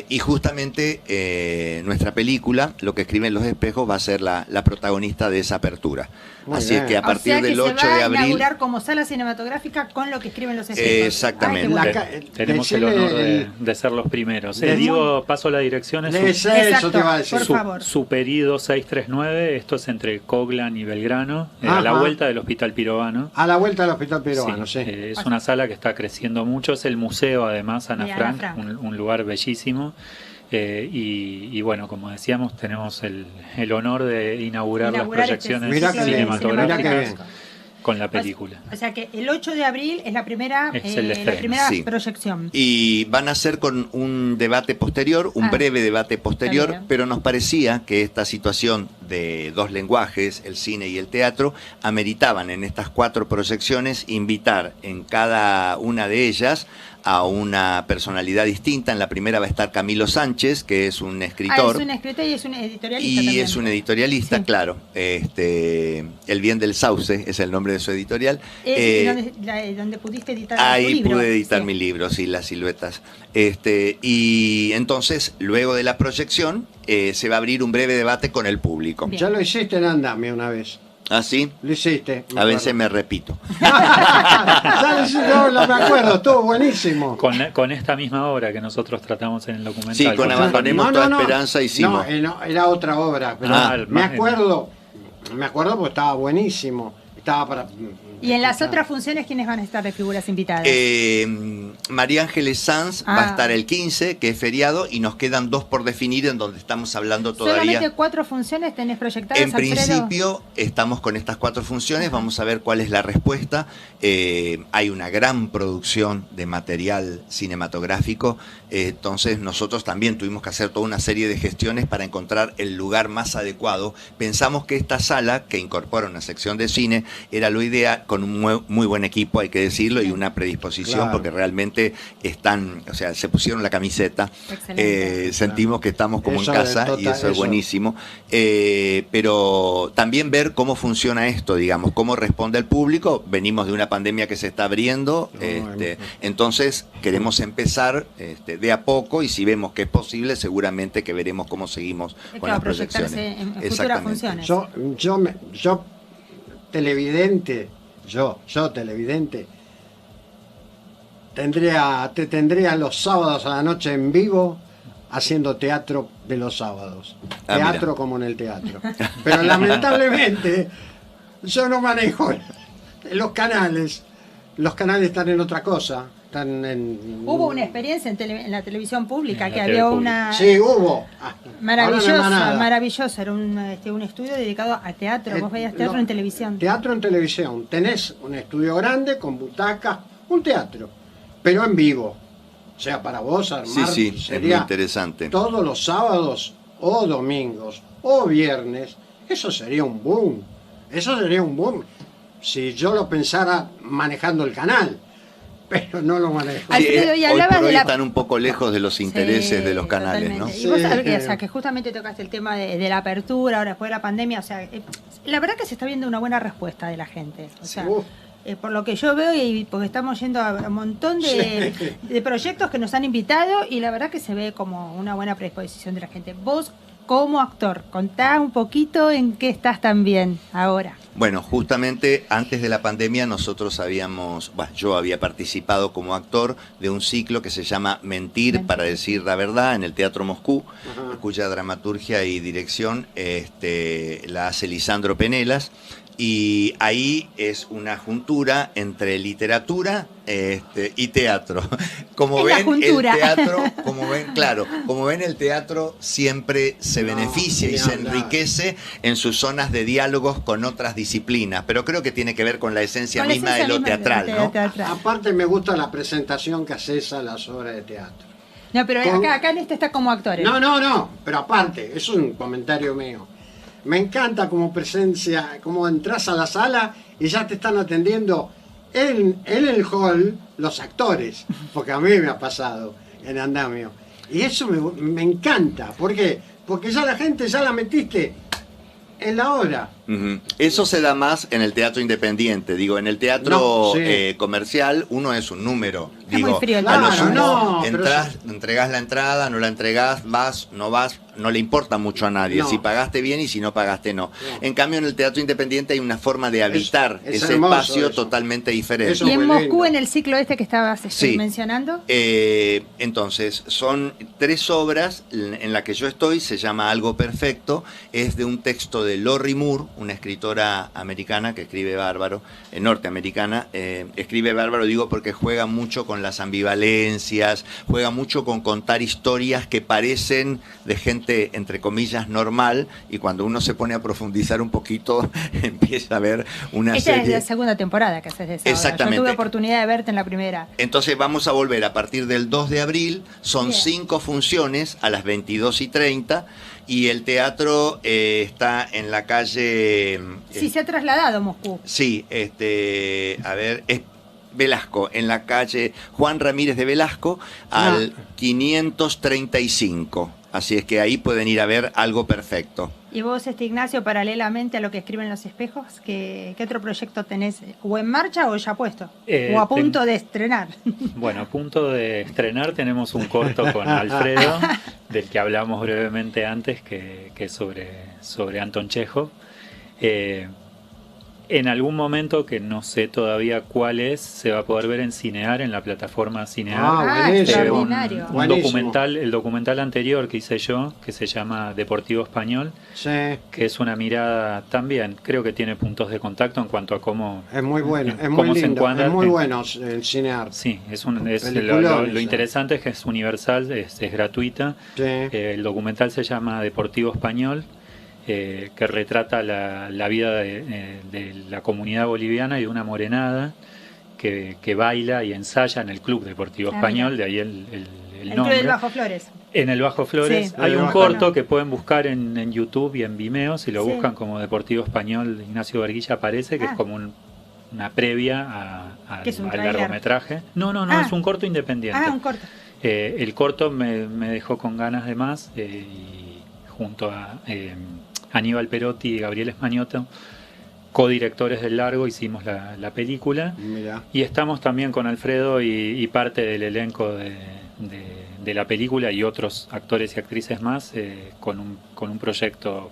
Y justamente nuestra película, Lo que escriben los espejos, va a ser la protagonista de esa apertura. Así es que a partir del 8 de abril... se va a inaugurar como sala cinematográfica con Lo que escriben los espejos. Exactamente. Tenemos el honor de ser los primeros. Digo, paso la dirección. Por favor. Superido 639, esto es entre Coglan y Belgrano, a la vuelta del Hospital Pirovano. A la vuelta del Hospital Pirovano, sí. Es una sala que está creciendo mucho, es el museo además, Ana Frank. Un lugar bellísimo. Y como decíamos, tenemos el honor de inaugurar las proyecciones cinematográficas con la película. O sea que el 8 de abril es la primera proyección. Y van a ser con un debate posterior, un breve debate posterior, pero nos parecía que esta situación de dos lenguajes, el cine y el teatro, ameritaban en estas 4 proyecciones invitar en cada una de ellas a una personalidad distinta. En la primera va a estar Camilo Sánchez, que es un escritor. Es un escritor y es un editorialista Y también. es un editorialista, sí. Claro. El Bien del Sauce es el nombre de su editorial. Donde pudiste editar ahí tu libro. Pude editar sí. mi libro, sí, Las Siluetas. Y entonces, luego de la proyección, se va a abrir un breve debate con el público. Bien. Ya lo hiciste en Andamio una vez. ¿Ah, sí? Lo hiciste. A veces me repito. Ya lo hiciste, no me acuerdo, estuvo buenísimo. Con esta misma obra que nosotros tratamos en el documental. Sí, con Abandonemos Toda Esperanza hicimos. No, era otra obra. Pero me acuerdo porque estaba buenísimo. Estaba para... ¿Y en las otras funciones quiénes van a estar de figuras invitadas? María Ángeles Sanz va a estar el 15, que es feriado, y nos quedan 2 por definir en donde estamos hablando todavía. ¿Solamente 4 funciones tenés proyectadas, En Alfredo? principio estamos con estas 4 funciones, vamos a ver cuál es la respuesta. Hay una gran producción de material cinematográfico, entonces nosotros también tuvimos que hacer toda una serie de gestiones para encontrar el lugar más adecuado. Pensamos que esta sala, que incorpora una sección de cine, era lo ideal, con un muy buen equipo, hay que decirlo, y una predisposición, claro, porque realmente se pusieron la camiseta. Sentimos que estamos como eso en casa, y eso es buenísimo. Pero también ver cómo funciona esto, digamos, cómo responde el público. Venimos de una pandemia que se está abriendo, entonces queremos empezar de a poco, y si vemos que es posible, seguramente que veremos cómo seguimos con las proyecciones. En futuras funciones. Yo televidente, tendría los sábados a la noche en vivo haciendo teatro de los sábados. Teatro mira. Como en el teatro. Pero lamentablemente yo no manejo los canales. Los canales están en otra cosa. Hubo una experiencia en la televisión pública, que había una... Sí, hubo. Maravillosa. Era un estudio dedicado a teatro. Vos veías teatro en televisión. Teatro en televisión. Tenés un estudio grande con butacas, un teatro, pero en vivo. O sea, para vos armar sí, sería es muy interesante. Todos los sábados o domingos o viernes, eso sería un boom. Si yo lo pensara manejando el canal. Pero no lo manejo. Alfredo, y hoy por hoy de están un poco lejos de los intereses de los canales, totalmente. ¿no? Y vos sabés que justamente tocaste el tema de la apertura, ahora después de la pandemia, la verdad que se está viendo una buena respuesta de la gente. Por lo que yo veo, y porque estamos yendo a un montón de proyectos que nos han invitado, y la verdad que se ve como una buena predisposición de la gente. Vos, como actor, contá un poquito en qué estás también ahora. Bueno, justamente antes de la pandemia yo había participado como actor de un ciclo que se llama Mentir para decir la verdad en el Teatro Moscú, cuya dramaturgia y dirección la hace Lisandro Penelas. Y ahí es una juntura entre literatura y teatro. Como ven, el teatro siempre se beneficia y se enriquece en sus zonas de diálogos con otras disciplinas, pero creo que tiene que ver con la esencia misma de lo teatral, ¿no? Aparte me gusta la presentación que haces a las obras de teatro. No, pero acá en este está como actores. No, pero aparte, es un comentario mío. Me encanta como presencia, como entras a la sala y ya te están atendiendo en el hall los actores, porque a mí me ha pasado en Andamio. Y eso me encanta. ¿Por qué? Porque ya la gente ya la metiste en la obra. Eso se da más en el teatro independiente. Digo, en el teatro comercial uno es un número. Digo, a lo sumo entregás la entrada, no la entregás, vas, no le importa mucho a nadie. Si pagaste bien y si no pagaste no. En cambio, en el teatro independiente hay una forma de habitar ese espacio totalmente diferente. ¿Y en Moscú, en el ciclo que estabas mencionando? Entonces, son 3 obras en las que yo estoy, se llama Algo Perfecto, es de un texto de Lori Moore, una escritora americana que escribe bárbaro, norteamericana, escribe bárbaro, digo porque juega mucho con con las ambivalencias, juega mucho con contar historias que parecen de gente, entre comillas, normal, y cuando uno se pone a profundizar un poquito, empieza a ver una Esta serie... es la segunda temporada que haces de Sábado. Exactamente. Yo tuve oportunidad de verte en la primera. Entonces vamos a volver a partir del 2 de abril, son Bien. 5 funciones a las 22:30, y el teatro está en la calle... Sí, se ha trasladado a Moscú. Sí, a ver, es Velasco, en la calle Juan Ramírez de Velasco, al 535. Así es que ahí pueden ir a ver Algo Perfecto. Y vos, Ignacio, paralelamente a lo que escriben Los Espejos, ¿qué otro proyecto tenés? ¿O en marcha o ya puesto? ¿O a punto de estrenar? Bueno, a punto de estrenar tenemos un corto con Alfredo, del que hablamos brevemente antes, que es sobre Anton Chekhov. En algún momento, que no sé todavía cuál es, se va a poder ver en Cinear, en la plataforma Cinear. buenísimo. Extraordinario. Un Buenísimo. documental, el documental anterior que hice yo, que se llama Deportivo Español, Sí, que es una mirada también, creo que tiene puntos de contacto en cuanto a cómo... es muy bueno, es cómo muy se lindo, encuadra es muy en- bueno el cinear. Sí, Peliculón, lo sí. interesante es que es universal, es gratuita. Sí. El documental se llama Deportivo Español, que retrata la vida de la comunidad boliviana y de una morenada que baila y ensaya en el Club Deportivo Ah, Español, mira. de ahí el El Club nombre. del Bajo Flores. En el Bajo Flores Sí. hay El un Bajo corto Flores. que pueden buscar en YouTube y en Vimeo, si lo Sí. buscan como Deportivo Español de Ignacio Verguilla aparece, que Ah. es como una previa ¿Qué es un al tráiler? largometraje. No, Ah. es un corto independiente. Ah, un corto. El corto me dejó con ganas de más, y junto a Aníbal Perotti y Gabriel Españoto, codirectores del largo, hicimos la película. Mira. Y estamos también con Alfredo y parte del elenco de la película y otros actores y actrices más, con un proyecto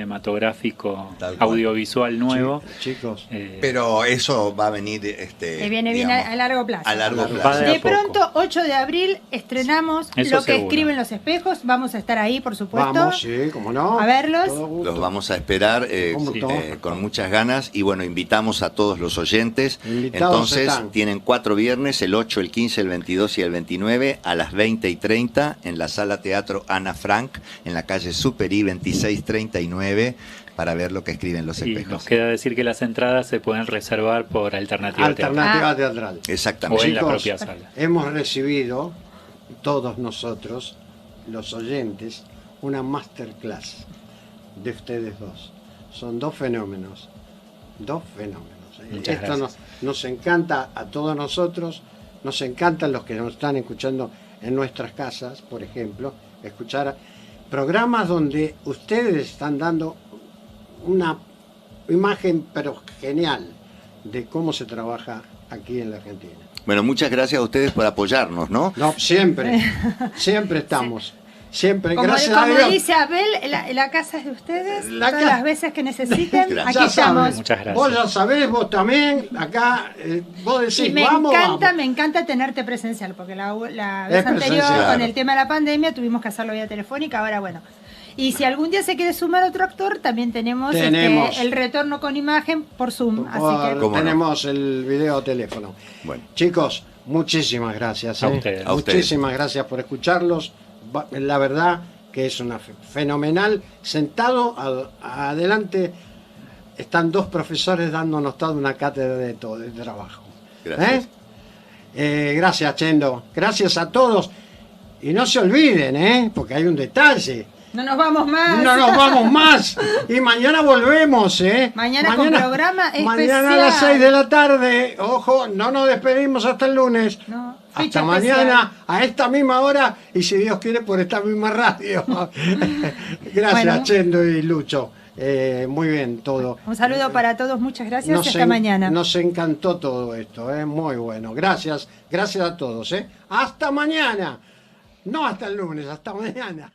cinematográfico Tal cual. audiovisual nuevo. Chicos, Pero eso va a venir... Que viene bien digamos, a largo plazo. a largo Va de plazo. a De poco. pronto, 8 de abril, estrenamos Eso Lo que seguro. escriben Los Espejos. Vamos a estar ahí, por supuesto. vamos, sí, cómo no. A verlos. Todo gusto. Los vamos a esperar ¿Cómo sí, no? con muchas ganas, y bueno, invitamos a todos los oyentes. Invitados Entonces están. tienen 4 viernes, el 8, el 15, el 22 y el 29 a las 20:30 en la Sala Teatro Ana Frank, en la calle Superí 2639, para ver Lo que escriben Los Y Espejos. nos queda decir que las entradas se pueden reservar por alternativa teatral, Alternativa Ah. teatral. o Exactamente. en la Chicos, propia sala. Hemos recibido, todos nosotros, los oyentes, una masterclass de ustedes dos. Son dos fenómenos. Dos fenómenos. Muchas Esto gracias. nos encanta a todos nosotros, nos encantan los que nos están escuchando en nuestras casas, por ejemplo, escuchar programas donde ustedes están dando una imagen pero genial de cómo se trabaja aquí en la Argentina. Bueno, muchas gracias a ustedes por apoyarnos, ¿no? No, siempre, siempre estamos. Siempre, Como, gracias a como Dios. dice Abel, la casa es de ustedes. La Todas ca- las veces que necesiten, Gracias. aquí Ya estamos. sabes, Muchas gracias. vos ya sabés, vos también, acá, vos decís, Y me vamos, encanta tenerte presencial, porque la vez Es anterior, presencial. con el tema de la pandemia, tuvimos que hacerlo vía telefónica, ahora bueno. Y si algún día se quiere sumar otro actor, también tenemos, Tenemos. el retorno con imagen por Zoom. Así que ¿Cómo no? tenemos el video teléfono. Bueno, Chicos, muchísimas gracias. A ustedes. A ustedes. Muchísimas gracias por escucharlos. La verdad que es una fenomenal. Sentado adelante están dos profesores dándonos toda una cátedra de todo, de trabajo. gracias. Gracias, Chendo. Gracias a todos. Y no se olviden, porque hay un detalle. no nos vamos más. No nos vamos más. Y mañana volvemos, Mañana con programa Mañana a las especial. 6 de la tarde. Ojo, no nos despedimos hasta el lunes. No, fecha Hasta mañana, a esta misma hora, y si Dios quiere, por esta misma radio. Gracias, Bueno. Chendo y Lucho. Muy bien, todo. Un saludo para todos, muchas gracias y hasta en- mañana. Nos encantó todo esto, muy bueno. Gracias a todos. Hasta mañana. No hasta el lunes, hasta mañana.